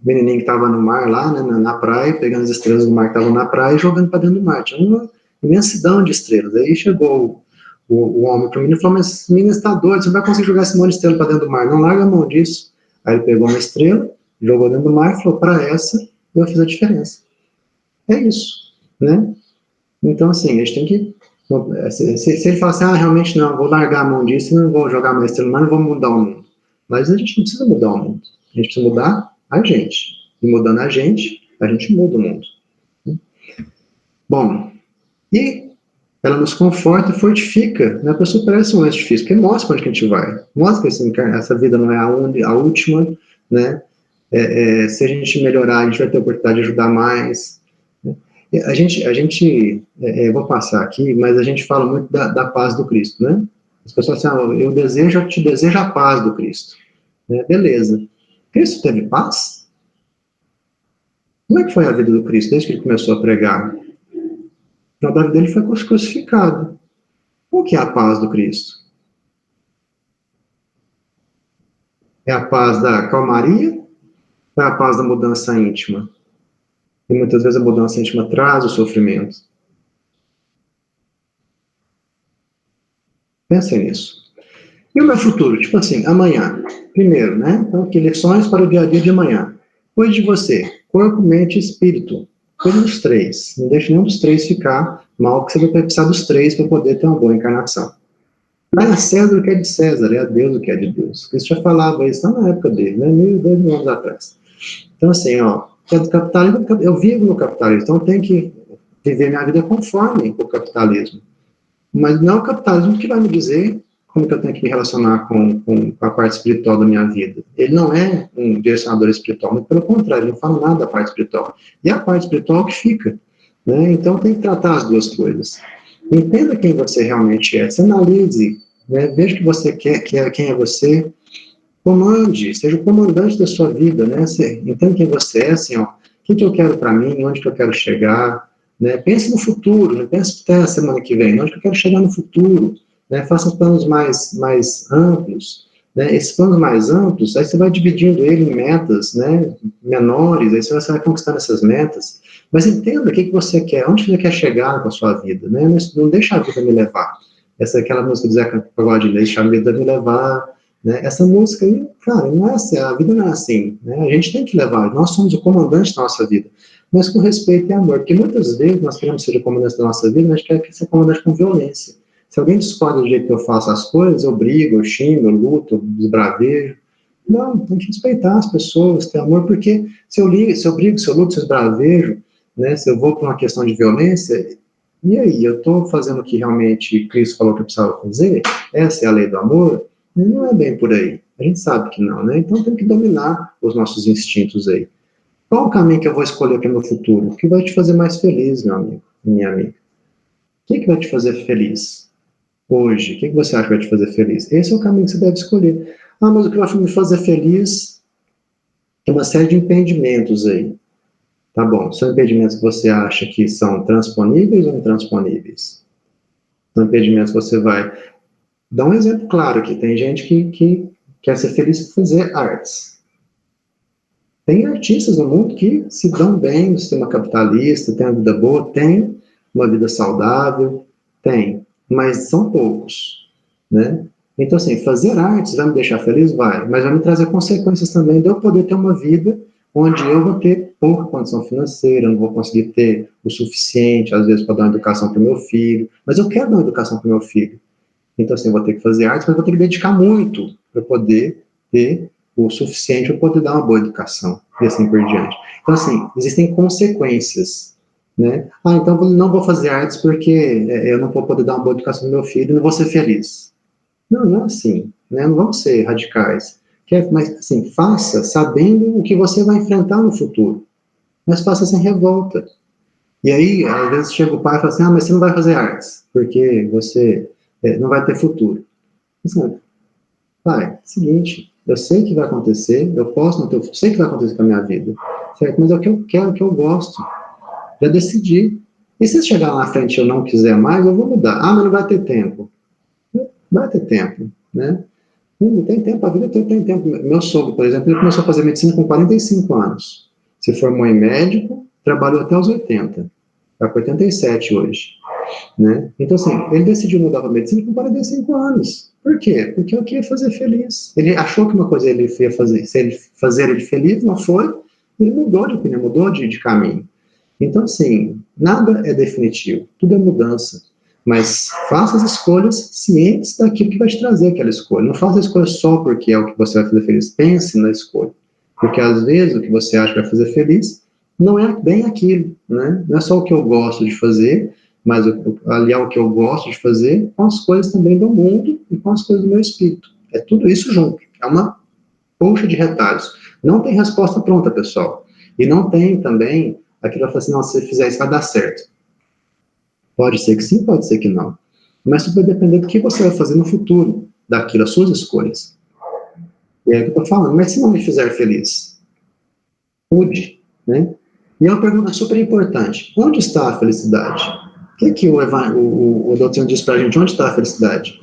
menininho que estava no mar lá, né, na praia, pegando as estrelas do mar que estavam na praia e jogando para dentro do mar. Tinha uma imensidão de estrelas. Aí chegou o homem para o menino e falou, mas menino está doido, você não vai conseguir jogar esse monte de estrela para dentro do mar, não larga a mão disso. Aí ele pegou uma estrela, jogou dentro do mar e falou, para essa eu fiz a diferença. É isso, né? Então, assim, a gente tem que, se ele falar assim, realmente não, vou largar a mão disso, não vou jogar mais estrela no mar, não vou mudar o mundo. Mas a gente não precisa mudar o mundo, a gente precisa mudar a gente. E mudando a gente muda o mundo. Bom, e ela nos conforta e fortifica, né? A pessoa parece mais difícil, porque mostra para onde que a gente vai, mostra que assim, essa vida não é a última, né? Se a gente melhorar, a gente vai ter a oportunidade de ajudar mais. Né? A gente vou passar aqui, mas a gente fala muito da paz do Cristo, né? As pessoas falam assim, eu te desejo a paz do Cristo. Né? Beleza. Cristo teve paz? Como é que foi a vida do Cristo desde que ele começou a pregar? O final dele foi crucificado. O que é a paz do Cristo? É a paz da calmaria ou é a paz da mudança íntima? E muitas vezes a mudança íntima traz o sofrimento. Pensem nisso. E o meu futuro? Tipo assim, amanhã. Primeiro, né? Então, que lições para o dia a dia de amanhã. Cuide de você. Corpo, mente e espírito. Cuide dos três. Não deixe nenhum dos três ficar mal, que você vai precisar dos três para poder ter uma boa encarnação. Vai a César o que é de César, é a Deus o que é de Deus. Cristo já falava isso lá na época dele, né? 1.000 anos atrás. Então, assim, ó, do capitalismo, eu vivo no capitalismo, então eu tenho que viver minha vida conforme o capitalismo. Mas não é o capitalismo que vai me dizer como que eu tenho que me relacionar com a parte espiritual da minha vida. Ele não é um direcionador espiritual, muito pelo contrário, ele não fala nada da parte espiritual. E é a parte espiritual que fica. Né? Então tem que tratar as duas coisas. Entenda quem você realmente é, se analise, né? Veja o que você quer, quem é você, comande, seja o comandante da sua vida, né? Entenda quem você é, assim, ó, o que eu quero para mim, onde que eu quero chegar, né? Pense no futuro, né? Pense até a semana que vem, onde que eu quero chegar no futuro, né? Faça planos mais amplos, né? Esses planos mais amplos, aí você vai dividindo ele em metas, né? Menores, aí você vai conquistando essas metas, mas entenda o que você quer, onde você quer chegar com a sua vida, né? Não deixa a vida me levar. Essa é aquela música do Zeca Pagodinho, deixa a vida me levar, né? Essa música aí, cara, não é assim, a vida não é assim, né? A gente tem que levar, nós somos o comandante da nossa vida, mas com respeito e amor, porque muitas vezes nós queremos ser o comandante da nossa vida, mas a gente quer ser comandante com violência. Se alguém discorda do jeito que eu faço as coisas, eu brigo, eu xingo, eu luto, eu desbravejo. Não, tem que respeitar as pessoas, ter amor, porque se eu brigo, se eu luto, se eu desbravejo, né, se eu vou para uma questão de violência, e aí, eu estou fazendo o que realmente Cristo falou que eu precisava fazer? Essa é a lei do amor? Não é bem por aí. A gente sabe que não, né? Então tem que dominar os nossos instintos aí. Qual o caminho que eu vou escolher para o meu futuro? O que vai te fazer mais feliz, meu amigo, minha amiga? O que vai te fazer feliz hoje? O que você acha que vai te fazer feliz? Esse é o caminho que você deve escolher. Ah, mas o que vai me fazer feliz tem uma série de impedimentos aí. Tá bom, são impedimentos que você acha que são transponíveis ou intransponíveis? São impedimentos que você vai... Dá um exemplo claro aqui. Tem gente que quer ser feliz por fazer artes. Tem artistas no mundo que se dão bem no sistema capitalista, tem uma vida boa, tem uma vida saudável, tem, mas são poucos, né? Então, assim, fazer artes vai me deixar feliz? Vai, mas vai me trazer consequências também de eu poder ter uma vida onde eu vou ter pouca condição financeira, não vou conseguir ter o suficiente, às vezes, para dar uma educação para o meu filho, mas eu quero dar uma educação para o meu filho. Então, assim, eu vou ter que fazer artes, mas vou ter que dedicar muito para poder ter o suficiente para poder dar uma boa educação, e assim por diante. Então, assim, existem consequências, né? Ah, então eu não vou fazer artes porque eu não vou poder dar uma boa educação para meu filho e não vou ser feliz. Não, não é assim, né? Não vamos ser radicais. Mas, assim, faça sabendo o que você vai enfrentar no futuro, mas faça sem revolta. E aí, às vezes, chega o pai e fala assim, ah, mas você não vai fazer artes, porque você não vai ter futuro. Assim, pai, seguinte, eu sei que vai acontecer, eu posso não ter futuro, sei que vai acontecer com a minha vida, certo? Mas é o que eu quero, o que eu gosto. Já decidi. E se chegar lá na frente e eu não quiser mais, eu vou mudar. Ah, mas não vai ter tempo. Vai ter tempo, né? Não tem tempo, a vida tem tempo. Meu sogro, por exemplo, ele começou a fazer medicina com 45 anos. Se formou em médico, trabalhou até os 80. Está com 87 hoje. Né? Então, assim, ele decidiu mudar para medicina com 45 anos. Por quê? Porque eu queria fazer feliz. Ele achou que uma coisa ele ia fazer, se ele fazer ele feliz, não foi, ele mudou de opinião, mudou de caminho. Então, assim, nada é definitivo, tudo é mudança. Mas faça as escolhas cientes daquilo que vai te trazer aquela escolha. Não faça a escolha só porque é o que você vai fazer feliz. Pense na escolha. Porque, às vezes, o que você acha que vai fazer feliz não é bem aquilo, né? Não é só o que eu gosto de fazer, mas aliar o que eu gosto de fazer com as coisas também do mundo e com as coisas do meu espírito. É tudo isso junto. É uma colcha de retalhos. Não tem resposta pronta, pessoal. E não tem também aquilo que fala assim, não, se você fizer isso vai dar certo. Pode ser que sim, pode ser que não. Mas tudo vai depender do que você vai fazer no futuro, daquilo, as suas escolhas. E é o que eu estou falando, mas se não me fizer feliz, mude, né? E é uma pergunta super importante. Onde está a felicidade? O que o doutrina diz para a gente? Onde está a felicidade?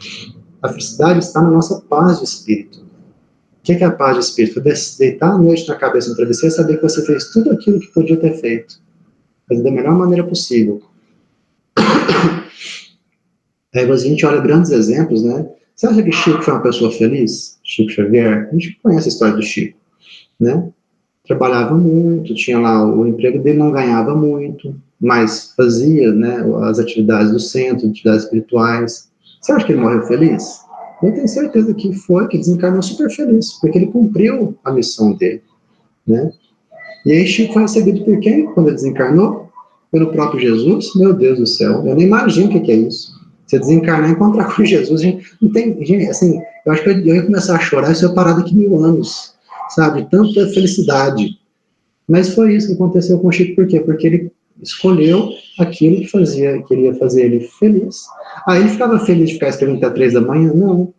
A felicidade está na nossa paz de espírito. O que é a paz de espírito? Deitar à noite na cabeça no travesseiro e saber que você fez tudo aquilo que podia ter feito. Fazer da melhor maneira possível. Aí a gente olha grandes exemplos, né? Você acha que Chico foi uma pessoa feliz? Chico Xavier? A gente conhece a história do Chico, né? Trabalhava muito, tinha lá o emprego dele, não ganhava muito, mas fazia, né, as atividades do centro, atividades espirituais. Você acha que ele morreu feliz? Eu tenho certeza que foi, que desencarnou super feliz, porque ele cumpriu a missão dele, né? E aí Chico foi recebido por quem quando ele desencarnou? Pelo próprio Jesus? Meu Deus do céu, eu nem imagino o que é isso. Você desencarnar e encontrar com Jesus, gente, não tem, gente, assim, eu acho que eu ia começar a chorar se eu parar daqui 1000 anos, sabe? Tanta felicidade. Mas foi isso que aconteceu com o Chico, por quê? Porque ele escolheu aquilo que ele ia fazer ele feliz. Aí ele ficava feliz de ficar esperando até 3 da manhã? Não.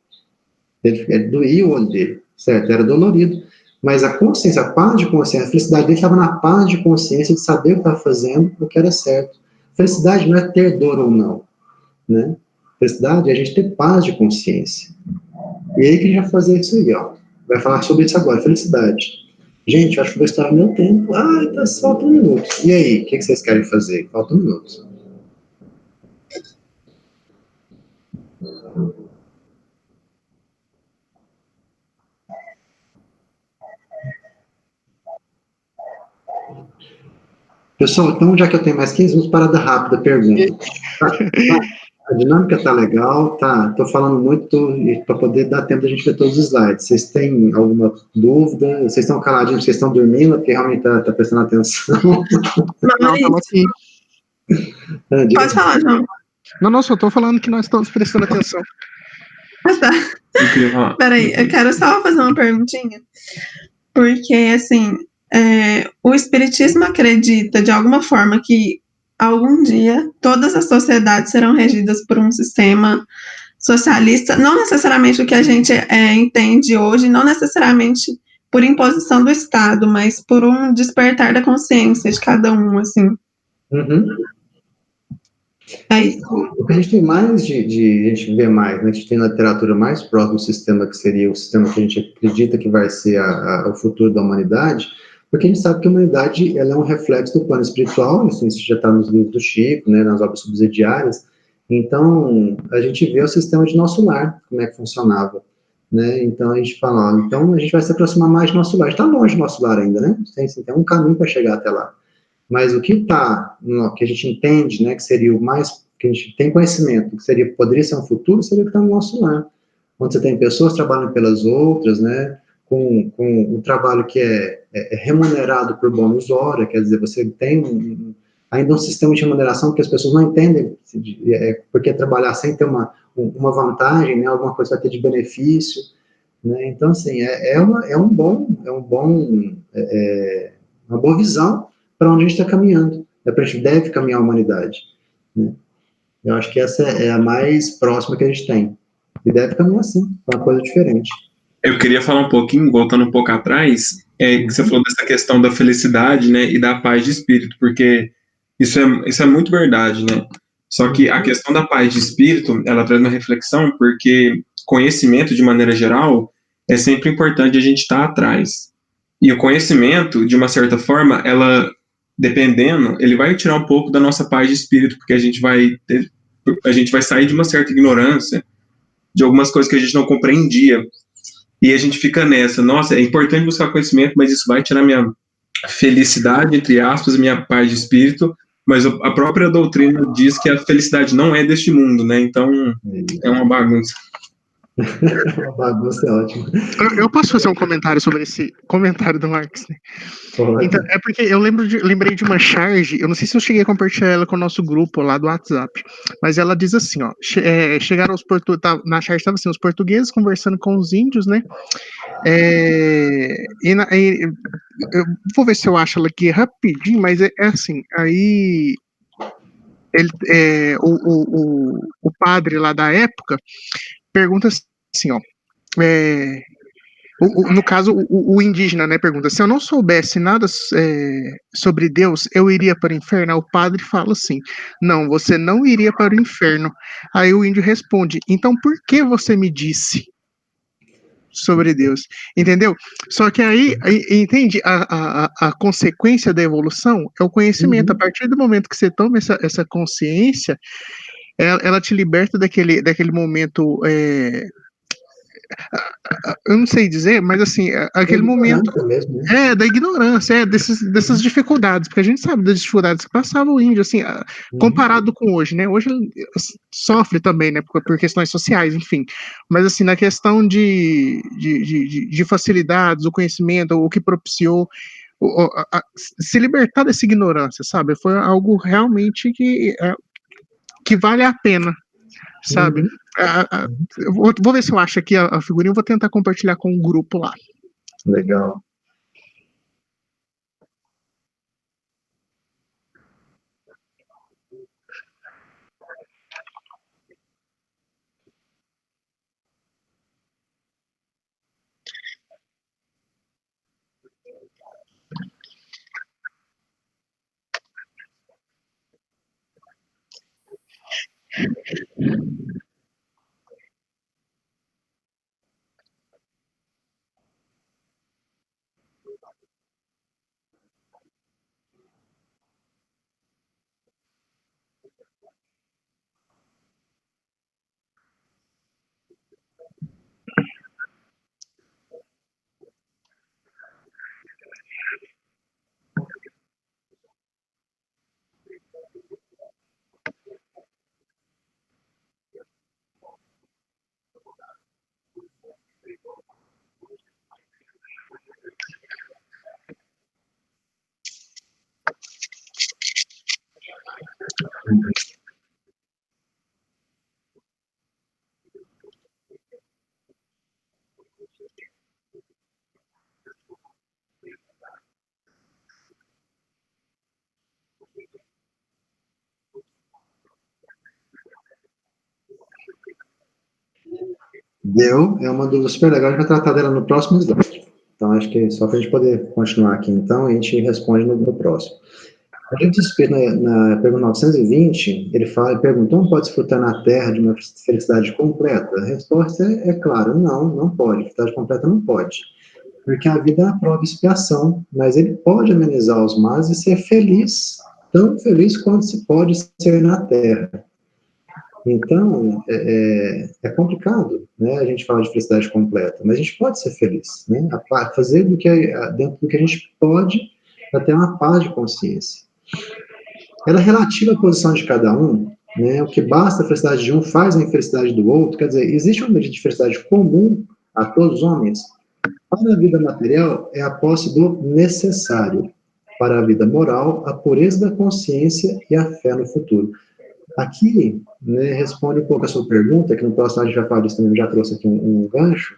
Ele doía o olho dele, certo? Era dolorido. Mas a consciência, a paz de consciência, a felicidade dele estava na paz de consciência de saber o que estava fazendo, o que era certo. Felicidade não é ter dor ou não, né? Felicidade é a gente ter paz de consciência. E aí que a gente vai fazer isso aí, ó. Vai falar sobre isso agora, felicidade. Gente, eu acho que vou estourar meu tempo. Tá, falta 1 minuto. E aí, o que vocês querem fazer? Falta 1 minuto. Pessoal, então, já que eu tenho mais 15 minutos, parada rápida, pergunta. A dinâmica tá legal, tá? Tô falando muito para poder dar tempo da gente ver todos os slides. Vocês têm alguma dúvida? Vocês estão caladinhos, vocês estão dormindo, porque realmente tá prestando atenção. Não, estamos aqui. Pode falar, João. Não, só tô falando que nós estamos prestando atenção. Tá. Peraí, eu quero só fazer uma perguntinha. Porque, assim, o Espiritismo acredita, de alguma forma, que algum dia todas as sociedades serão regidas por um sistema socialista, não necessariamente o que a gente entende hoje, não necessariamente por imposição do Estado, mas por um despertar da consciência de cada um, assim. Uhum. É isso. O que a gente tem mais a gente vê mais, né, que a gente tem na literatura mais próximo do sistema, que seria o sistema que a gente acredita que vai ser o futuro da humanidade, porque a gente sabe que a humanidade ela é um reflexo do plano espiritual, assim, isso já está nos livros do Chico, né, nas obras subsidiárias. Então, a gente vê o sistema de nosso lar, como é que funcionava, né? Então, a gente fala, então a gente vai se aproximar mais do nosso lar. Está longe do nosso lar ainda, né? Tem um caminho para chegar até lá. Mas o que que a gente entende, né, que seria o mais, que a gente tem conhecimento, que poderia ser um futuro, seria o que está no nosso lar. Onde você tem pessoas trabalhando pelas outras, né, com um trabalho que é remunerado por bônus hora, quer dizer, você tem ainda um sistema de remuneração que as pessoas não entendem, porque trabalhar sem ter uma vantagem, né, alguma coisa vai ter de benefício, né, então, assim, uma boa visão para onde a gente está caminhando, para a gente deve caminhar a humanidade, né. Eu acho que essa é a mais próxima que a gente tem, e deve caminhar assim, é uma coisa diferente. Eu queria falar um pouquinho, voltando um pouco atrás, que você falou dessa questão da felicidade, né, e da paz de espírito, porque isso é muito verdade, né? Só que a questão da paz de espírito, ela traz uma reflexão, porque conhecimento, de maneira geral, é sempre importante a gente estar atrás. E o conhecimento, de uma certa forma, dependendo, ele vai tirar um pouco da nossa paz de espírito, porque a gente vai sair de uma certa ignorância, de algumas coisas que a gente não compreendia. E a gente fica nessa, nossa, é importante buscar conhecimento, mas isso vai tirar minha felicidade, entre aspas, minha paz de espírito, mas a própria doutrina diz que a felicidade não é deste mundo, né? Então, é uma bagunça. Uma bagunça é ótima. Eu posso fazer um comentário sobre esse comentário do Marx, né? Então, é porque eu lembrei de uma charge, eu não sei se eu cheguei a compartilhar ela com o nosso grupo lá do WhatsApp, mas ela diz assim, ó, chegaram os portugueses, na charge estava assim, os portugueses conversando com os índios, né, eu vou ver se eu acho ela aqui rapidinho, mas é assim, aí o padre lá da época pergunta assim, ó, no caso, o indígena, né, pergunta, se eu não soubesse nada sobre Deus, eu iria para o inferno? Aí o padre fala assim, não, você não iria para o inferno. Aí o índio responde, então por que você me disse sobre Deus? Entendeu? Só que aí entende, a consequência da evolução é o conhecimento. A partir do momento que você toma essa consciência, ela te liberta daquele momento eu não sei dizer, mas assim, aquele momento mesmo, né? da ignorância, dessas dificuldades, porque a gente sabe das dificuldades que passava o índio, assim, comparado com hoje, né? Hoje ele sofre também, né, por questões sociais, enfim. Mas assim, na questão de facilidades, o conhecimento, o que propiciou se libertar dessa ignorância, sabe? Foi algo realmente que vale a pena, sabe? Eu vou ver se eu acho aqui a figurinha, eu vou tentar compartilhar com o grupo lá. Legal. Deu, é uma dúvida super legal, a gente vai tratar dela no próximo slide. Então, acho que só para a gente poder continuar aqui, então, a gente responde no próximo. A gente Espírito, na pergunta 920, ele perguntou, pode desfrutar na Terra de uma felicidade completa? A resposta é clara, não pode, felicidade completa não pode. Porque a vida é a prova e expiação, mas ele pode amenizar os males e ser feliz, tão feliz quanto se pode ser na Terra. Então, é complicado, né, a gente fala de felicidade completa, mas a gente pode ser feliz, né, fazer dentro do que a gente pode, até uma paz de consciência. Ela é relativa à posição de cada um, né, o que basta a felicidade de um faz a infelicidade do outro, quer dizer, existe uma medida de felicidade comum a todos os homens. Para a vida material, é a posse do necessário. Para a vida moral, a pureza da consciência e a fé no futuro. Aqui, né, responde um pouco a sua pergunta, que no próximo a gente já fala disso também, já trouxe aqui um gancho.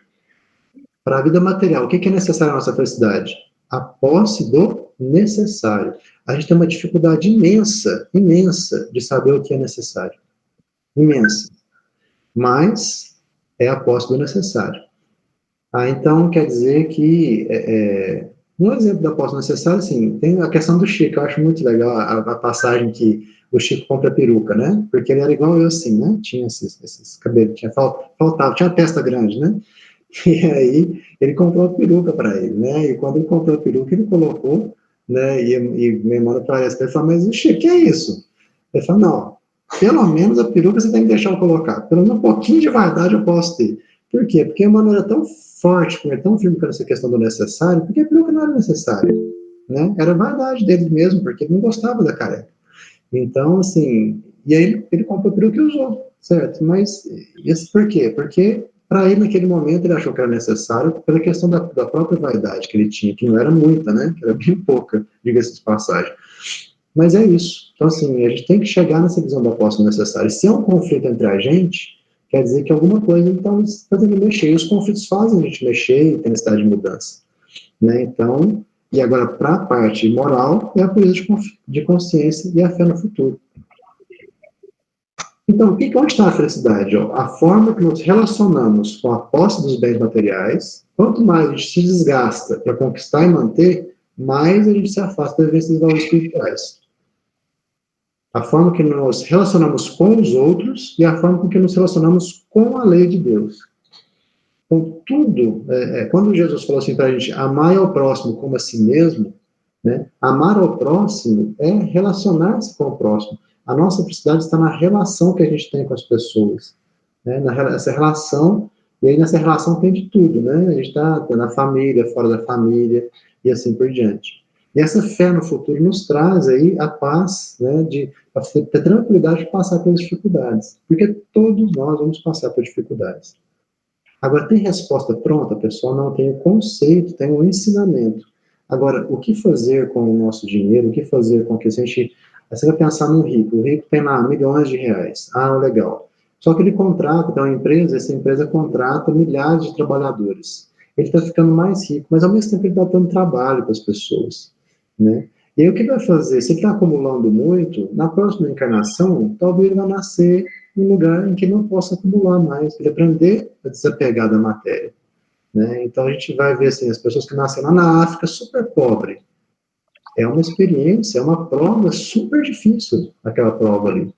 Para a vida material, o que é necessário à nossa felicidade? A posse do necessário. A gente tem uma dificuldade imensa de saber o que é necessário. Imensa. Mas é a posse do necessário. Então, quer dizer que, um exemplo da posse do necessário, assim, tem a questão do Chico, eu acho muito legal a passagem que o Chico compra peruca, né? Porque ele era igual eu, assim, né? Tinha esses cabelos, faltava, tinha a testa grande, né? E aí, ele comprou a peruca para ele, né? E quando ele comprou a peruca, ele colocou, né? E minha irmã parece que ele falou, mas Chico, que é isso? Ele falou, não, pelo menos a peruca você tem que deixar eu colocar. Pelo menos um pouquinho de vaidade eu posso ter. Por quê? Porque a maneira tão forte, como é tão firme com essa questão do necessário, porque a peruca não era necessária, né? Era vaidade dele mesmo, porque ele não gostava da careca. Então, assim, e aí ele comprou a peruca e usou, certo? Mas isso por quê? Porque para ele, naquele momento, ele achou que era necessário pela questão da própria vaidade que ele tinha, que não era muita, né? Que era bem pouca, diga-se de passagem. Mas é isso. Então, assim, a gente tem que chegar nessa visão da posse necessária. Se é um conflito entre a gente, quer dizer que alguma coisa está fazendo mexer. E os conflitos fazem a gente mexer e tem necessidade de mudança. Né? Então, e agora, para a parte moral, é a pureza de consciência e a fé no futuro. Então, onde está a felicidade? A forma que nos relacionamos com a posse dos bens materiais, quanto mais a gente se desgasta para conquistar e manter, mais a gente se afasta da vivência dos valores espirituais. A forma que nos relacionamos com os outros e a forma com que nos relacionamos com a lei de Deus. Então, tudo, quando Jesus falou assim para a gente, amar ao próximo como a si mesmo, né, amar ao próximo é relacionar-se com o próximo. A nossa felicidade está na relação que a gente tem com as pessoas, né, essa relação E aí nessa relação tem de tudo, né? A gente está na família, fora da família, e assim por diante. E essa fé no futuro nos traz aí a paz, né, de ter tranquilidade de passar pelas dificuldades, porque todos nós vamos passar por dificuldades. Agora, tem resposta pronta, pessoal? Não, tem o conceito, tem o ensinamento. Agora, o que fazer com o nosso dinheiro, o que fazer com que a gente... Você vai pensar no rico, o rico tem lá milhões de reais, legal. Só que ele contrata, tem uma empresa, essa empresa contrata milhares de trabalhadores. Ele está ficando mais rico, mas ao mesmo tempo ele está dando trabalho para as pessoas, né? E aí o que ele vai fazer? Se ele está acumulando muito, na próxima encarnação, talvez ele vai nascer em um lugar em que não possa acumular mais, ele aprender a desapegar da matéria, né? Então a gente vai ver assim, as pessoas que nascem lá na África super pobre, é uma experiência, é uma prova super difícil, aquela prova ali.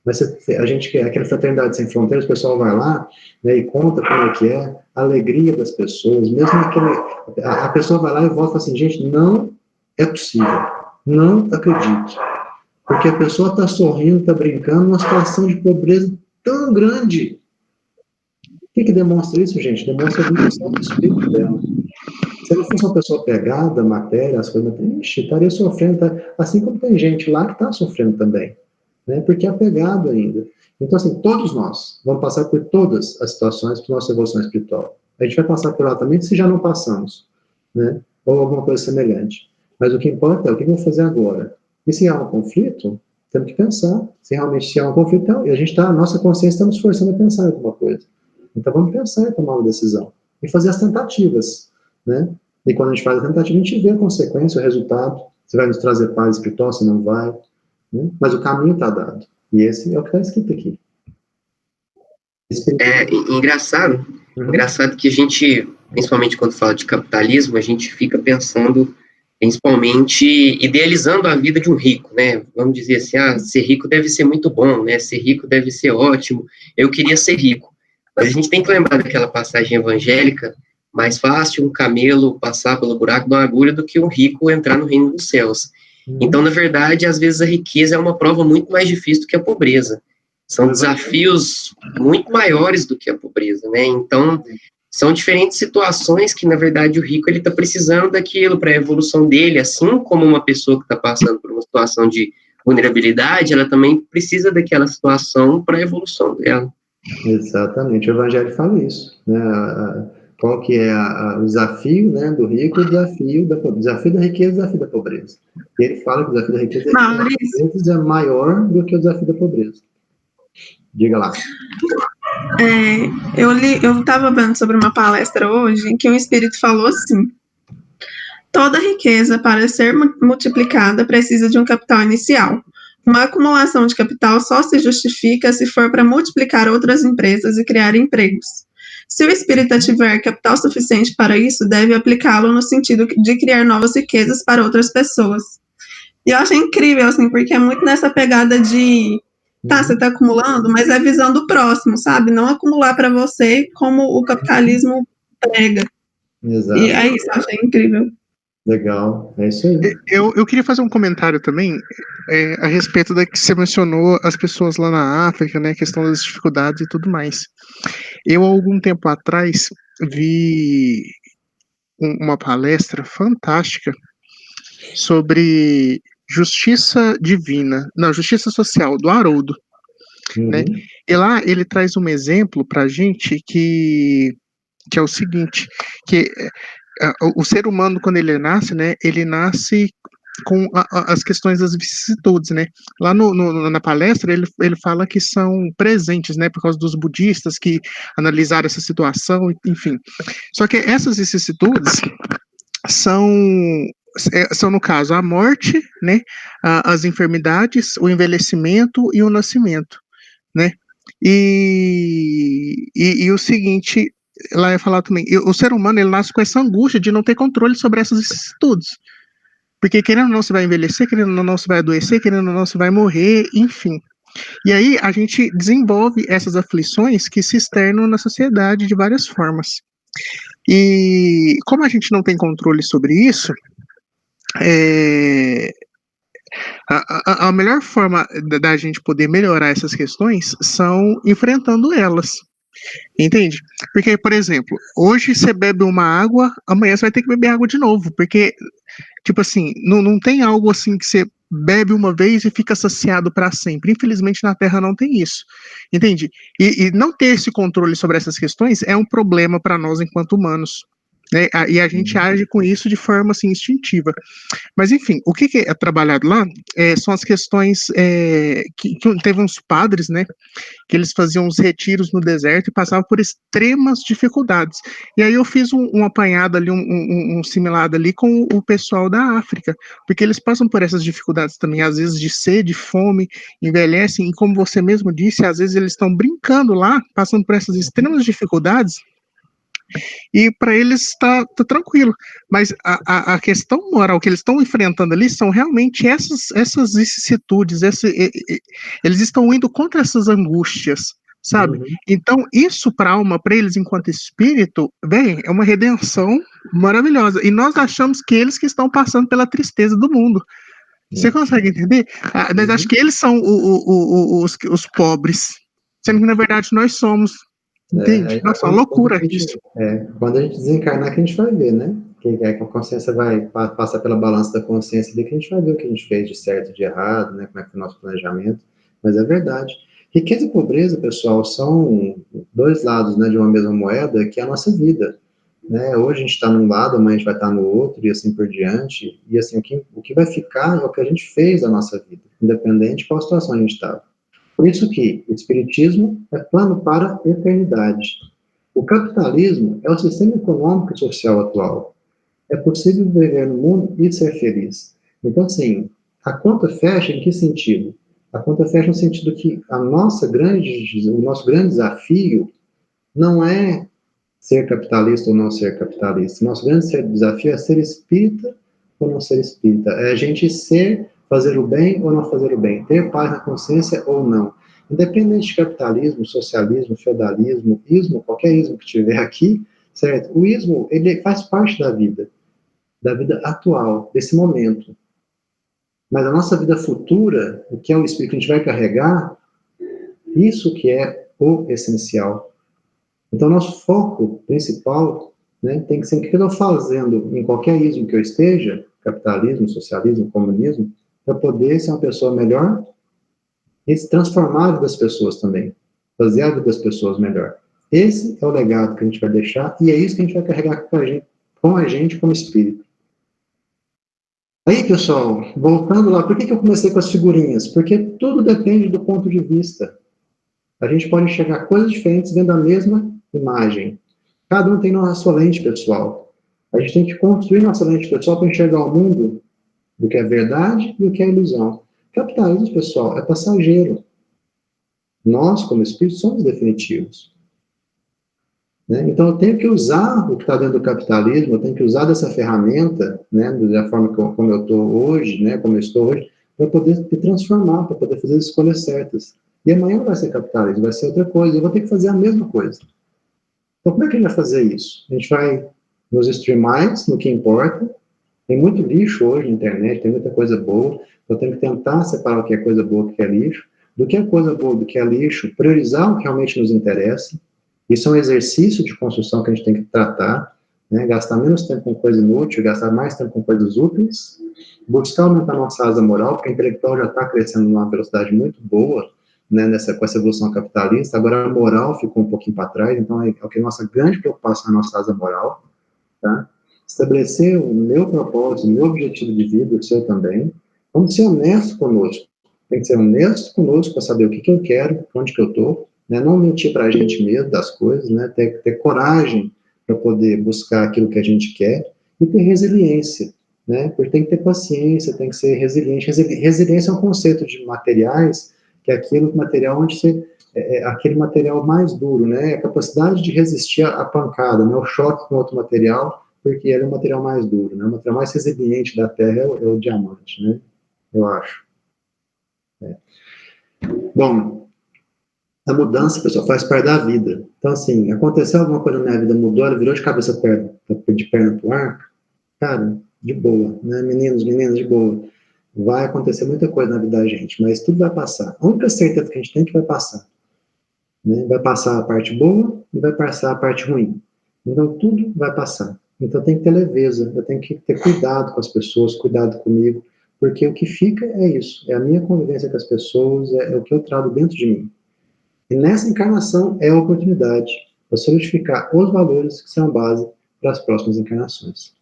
Mas a gente quer aquela fraternidade sem fronteiras, o pessoal vai lá, né, e conta como é que é, a alegria das pessoas, mesmo a pessoa vai lá e volta e fala assim, gente, não é possível, não acredito, porque a pessoa está sorrindo, está brincando, numa situação de pobreza tão grande. O que demonstra isso, gente? Demonstra a evolução do espírito dela. Se ela fosse uma pessoa pegada, matéria, as coisas, estaria sofrendo, assim como tem gente lá que está sofrendo também, né? Porque é apegado ainda. Então, assim, todos nós vamos passar por todas as situações para nossa evolução espiritual. A gente vai passar por lá também, se já não passamos, né? Ou alguma coisa semelhante. Mas o que importa é o que vamos fazer agora. E se há um conflito, temos que pensar. Se realmente há um conflito, então, e a nossa consciência está nos forçando a pensar em alguma coisa. Então, vamos pensar e tomar uma decisão. E fazer as tentativas, né? E quando a gente faz a tentativa, a gente vê a consequência, o resultado. Se vai nos trazer paz espiritual, se não vai. Né? Mas o caminho está dado. E esse é o que está escrito aqui. Engraçado que a gente, principalmente quando fala de capitalismo, a gente fica pensando, principalmente, idealizando a vida de um rico, né? Vamos dizer assim, ser rico deve ser muito bom, né? Ser rico deve ser ótimo, eu queria ser rico. Mas a gente tem que lembrar daquela passagem evangélica, mais fácil um camelo passar pelo buraco de uma agulha do que um rico entrar no reino dos céus. Então, na verdade, às vezes a riqueza é uma prova muito mais difícil do que a pobreza. São desafios muito maiores do que a pobreza, né? Então, são diferentes situações que, na verdade, o rico ele está precisando daquilo para a evolução dele, assim como uma pessoa que está passando por uma situação de vulnerabilidade, ela também precisa daquela situação para a evolução dela. Exatamente, o Evangelho fala isso, né? Qual que é o desafio, né, do rico, o desafio da riqueza e o desafio da pobreza. E ele fala que o desafio da riqueza é maior do que o desafio da pobreza. Diga lá. Eu estava vendo sobre uma palestra hoje em que um espírito falou assim: toda riqueza, para ser multiplicada, precisa de um capital inicial. Uma acumulação de capital só se justifica se for para multiplicar outras empresas e criar empregos. Se o espírita tiver capital suficiente para isso, deve aplicá-lo no sentido de criar novas riquezas para outras pessoas. E eu achei incrível, assim, porque é muito nessa pegada de, você está acumulando, mas é a visão do próximo, sabe? Não acumular para você como o capitalismo prega. Exato. E é isso, eu achei incrível. Legal, é isso aí. Eu queria fazer um comentário também a respeito da que você mencionou as pessoas lá na África, né, a questão das dificuldades e tudo mais. Eu, há algum tempo atrás, vi uma palestra fantástica sobre justiça divina, não, justiça social, do Haroldo, né? E lá ele traz um exemplo pra gente que é o seguinte, que o ser humano, quando ele nasce, né, ele nasce com as questões das vicissitudes, né? Lá na palestra ele fala que são presentes, né, por causa dos budistas que analisaram essa situação, enfim. Só que essas vicissitudes são no caso a morte, né, as enfermidades, o envelhecimento e o nascimento, né? E o seguinte, lá ia falar também, o ser humano ele nasce com essa angústia de não ter controle sobre essas vicissitudes. Porque querendo ou não você vai envelhecer, querendo ou não você vai adoecer, querendo ou não você vai morrer, enfim. E aí a gente desenvolve essas aflições que se externam na sociedade de várias formas. E como a gente não tem controle sobre isso, a melhor forma da gente poder melhorar essas questões são enfrentando elas, Entende? Porque, por exemplo, hoje você bebe uma água, amanhã você vai ter que beber água de novo, porque, tipo assim, não tem algo assim que você bebe uma vez e fica saciado para sempre. Infelizmente, na Terra não tem isso. Entende? E não ter esse controle sobre essas questões é um problema para nós enquanto humanos. Né? E a gente age com isso de forma assim, instintiva. Mas, enfim, o que é trabalhado lá são as questões que teve uns padres, né, que eles faziam uns retiros no deserto e passavam por extremas dificuldades. E aí eu fiz um apanhado ali, um simulado ali com o pessoal da África, porque eles passam por essas dificuldades também, às vezes de sede, fome, envelhecem, e como você mesmo disse, às vezes eles estão brincando lá, passando por essas extremas dificuldades, e para eles está tranquilo. Mas a questão moral que eles estão enfrentando ali são realmente essas vicissitudes, eles estão indo contra essas angústias, sabe? Uhum. Então, isso para a alma, para eles enquanto espírito, bem, é uma redenção maravilhosa. E nós achamos que eles que estão passando pela tristeza do mundo. Você consegue entender? Nós achamos que eles são os pobres, sendo que, na verdade, nós somos. Entende? Nossa, uma loucura isso. Quando a gente desencarnar, que a gente vai ver, né? Que a consciência vai passar pela balança da consciência, que a gente vai ver o que a gente fez de certo e de errado, né? Como é que foi o nosso planejamento. Mas é verdade. Riqueza e pobreza, pessoal, são dois lados, né, de uma mesma moeda, que é a nossa vida. Né? Hoje a gente está num lado, amanhã a gente vai estar no outro, e assim por diante. E assim, o que vai ficar é o que a gente fez da nossa vida, independente de qual situação a gente estava. Por isso que o espiritismo é plano para a eternidade. O capitalismo é o sistema econômico e social atual. É possível viver no mundo e ser feliz. Então, assim, a conta fecha em que sentido? A conta fecha no sentido que o nosso grande desafio não é ser capitalista ou não ser capitalista. O nosso grande desafio é ser espírita ou não ser espírita. É a gente fazer o bem ou não fazer o bem, ter paz na consciência ou não. Independente de capitalismo, socialismo, feudalismo, ismo, qualquer ismo que tiver aqui, certo? O ismo, ele faz parte da vida atual, desse momento. Mas a nossa vida futura, o que é o espírito que a gente vai carregar, isso que é o essencial. Então, nosso foco principal, né, tem que ser o que eu estou fazendo em qualquer ismo que eu esteja, capitalismo, socialismo, comunismo, para poder ser uma pessoa melhor e se transformar a vida das pessoas também, fazer a vida das pessoas melhor. Esse é o legado que a gente vai deixar e é isso que a gente vai carregar com a gente como espírito. Aí, pessoal, voltando lá, por que eu comecei com as figurinhas? Porque tudo depende do ponto de vista. A gente pode enxergar coisas diferentes vendo a mesma imagem. Cada um tem a sua lente pessoal. A gente tem que construir nossa lente pessoal para enxergar o mundo do que é verdade e o que é ilusão. Capitalismo, pessoal, é passageiro. Nós, como espíritos, somos definitivos. Né? Então, eu tenho que usar o que está dentro do capitalismo, eu tenho que usar dessa ferramenta, né, da forma como eu estou hoje, né, como eu estou hoje, para poder me transformar, para poder fazer as escolhas certas. E amanhã não vai ser capitalismo, vai ser outra coisa. Eu vou ter que fazer a mesma coisa. Então, como é que a gente vai fazer isso? A gente vai nos instruir mais no que importa. Tem muito lixo hoje na internet, tem muita coisa boa. Eu tenho que tentar separar o que é coisa boa do que é lixo. Do que é coisa boa, do que é lixo, priorizar o que realmente nos interessa. Isso é um exercício de construção que a gente tem que tratar, né? Gastar menos tempo com coisa inútil, gastar mais tempo com coisas úteis, buscar aumentar nossa asa moral, porque a intelectual já está crescendo numa velocidade muito boa, né, com essa evolução capitalista. Agora a moral ficou um pouquinho para trás, então é o que a nossa grande preocupação é a nossa asa moral, tá? Estabelecer o meu propósito, o meu objetivo de vida, o seu também. Vamos ser honestos conosco. Tem que ser honesto conosco para saber o que eu quero, onde que eu estou, né? Não mentir para a gente mesmo das coisas, né? Ter coragem para poder buscar aquilo que a gente quer e ter resiliência, né? Porque tem que ter paciência, tem que ser resiliente. Resiliência é um conceito de materiais, que é aquele material onde você aquele material mais duro, né? A capacidade de resistir à pancada, né? O choque com outro material, porque ele é o material mais duro, né? O material mais resiliente da Terra é o diamante, né? Eu acho. Bom, a mudança, pessoal, faz parte da vida. Então, assim, aconteceu alguma coisa na minha vida, mudou, ela virou de cabeça de perna pro ar, cara, de boa, né? Meninos, meninas, de boa. Vai acontecer muita coisa na vida da gente, mas tudo vai passar. A única certeza que a gente tem é que vai passar. né? Vai passar a parte boa e vai passar a parte ruim. Então, tudo vai passar. Então, tem que ter leveza, eu tenho que ter cuidado com as pessoas, cuidado comigo, porque o que fica é isso, é a minha convivência com as pessoas, é o que eu trago dentro de mim. E nessa encarnação é a oportunidade para solidificar os valores que são a base para as próximas encarnações.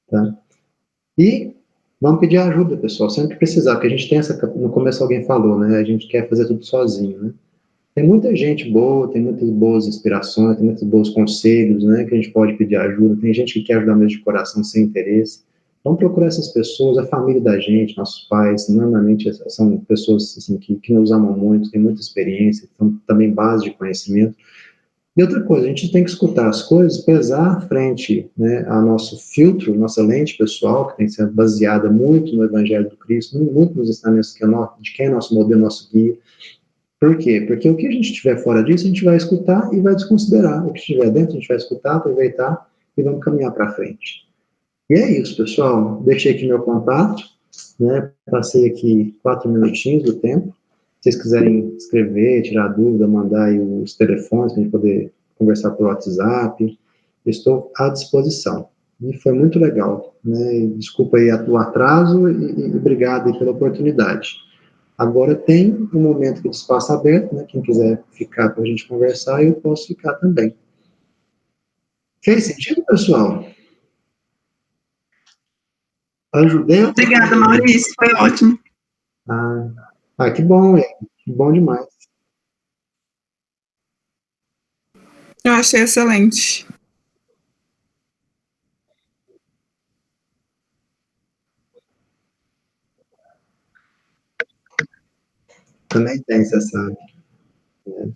Tá? E vamos pedir ajuda, pessoal, sempre que precisar, porque a gente tem essa, no começo alguém falou, né, a gente quer fazer tudo sozinho, né? Tem muita gente boa, tem muitas boas inspirações, tem muitos bons conselhos, né, que a gente pode pedir ajuda, tem gente que quer ajudar mesmo de coração, sem interesse. Vamos procurar essas pessoas, a família da gente, nossos pais, normalmente são pessoas assim, que nos amam muito, têm muita experiência, são também base de conhecimento. E outra coisa, a gente tem que escutar as coisas, pesar frente, né, ao nosso filtro, nossa lente pessoal, que tem que ser baseada muito no Evangelho do Cristo, muito nos ensinamentos de quem é nosso modelo, nosso guia. Por quê? Porque o que a gente tiver fora disso, a gente vai escutar e vai desconsiderar. O que estiver dentro, a gente vai escutar, aproveitar e vamos caminhar para frente. E é isso, pessoal. Deixei aqui meu contato, né? Passei aqui 4 minutinhos do tempo. Se vocês quiserem escrever, tirar dúvida, mandar aí os telefones para a gente poder conversar por WhatsApp, estou à disposição. E foi muito legal, né? Desculpa aí o atraso e obrigado aí pela oportunidade. Agora tem um momento de espaço aberto, né? Quem quiser ficar para a gente conversar, eu posso ficar também. Fez sentido, pessoal? Ajudei? Obrigada, Maurício, foi ótimo. Que bom, que bom demais. Eu achei excelente. Também tem, você sabe. Né?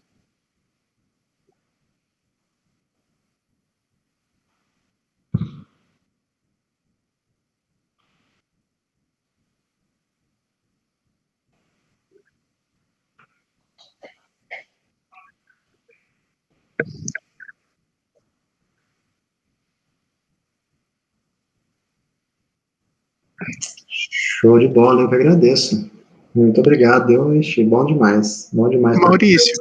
Show de bola, eu que agradeço. Muito obrigado, bom demais. Bom demais. Maurício,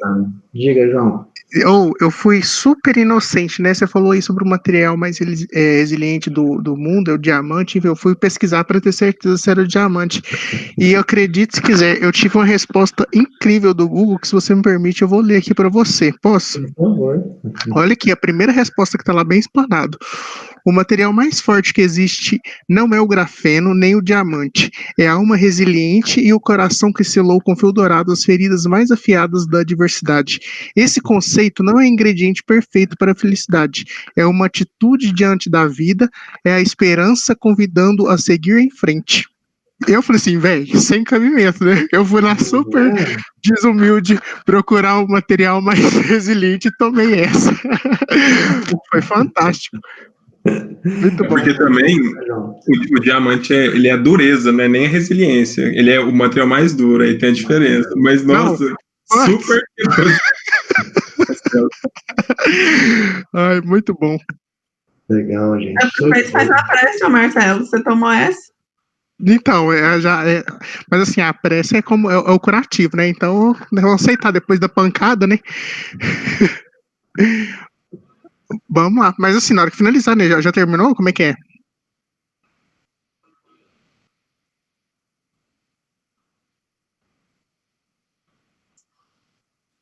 diga, João. Eu fui super inocente, né? Você falou aí sobre o material mais resiliente do mundo, é o diamante. Eu fui pesquisar para ter certeza se era o diamante. E eu acredito, se quiser, eu tive uma resposta incrível do Google, que se você me permite, eu vou ler aqui para você. Posso? Por favor. Olha aqui, a primeira resposta que está lá bem explanado. O material mais forte que existe não é o grafeno nem o diamante, é a alma resiliente e o coração que selou com fio dourado as feridas mais afiadas da adversidade. Esse conceito não é ingrediente perfeito para a felicidade, é uma atitude diante da vida, é a esperança convidando a seguir em frente. Eu falei assim, velho, sem cabimento, né? Eu fui lá super desumilde procurar o material mais resiliente e tomei essa. Foi fantástico. Muito bom. Porque também o diamante ele é a dureza, não é nem a resiliência. Ele é o material mais duro, aí tem a diferença. Mas, nossa, super. Ai, muito bom. Legal, gente. Faz a prece, Marcelo. Você tomou essa? Então, mas assim, a prece é como é o curativo, né? Então, eu vou aceitar depois da pancada, né? Vamos lá. Mas assim, na hora que finalizar, né? Já terminou? Como é que é?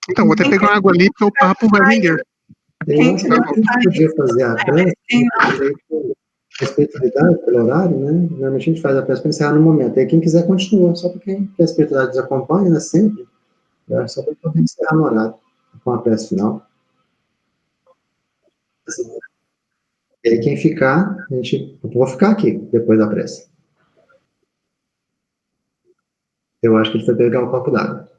Então, vou até pegar uma água ali, porque o papo vai render. Eu acho que a gente podia fazer a prece, a espiritualidade, pelo horário, né? Normalmente a gente faz a prece para encerrar no momento. Aí quem quiser continua, só porque a espiritualidade nos acompanha, né? Sempre. Só para poder encerrar no horário, com a prece final. E aí quem ficar, eu vou ficar aqui, depois da prece. Eu acho que a gente vai pegar um copo d'água.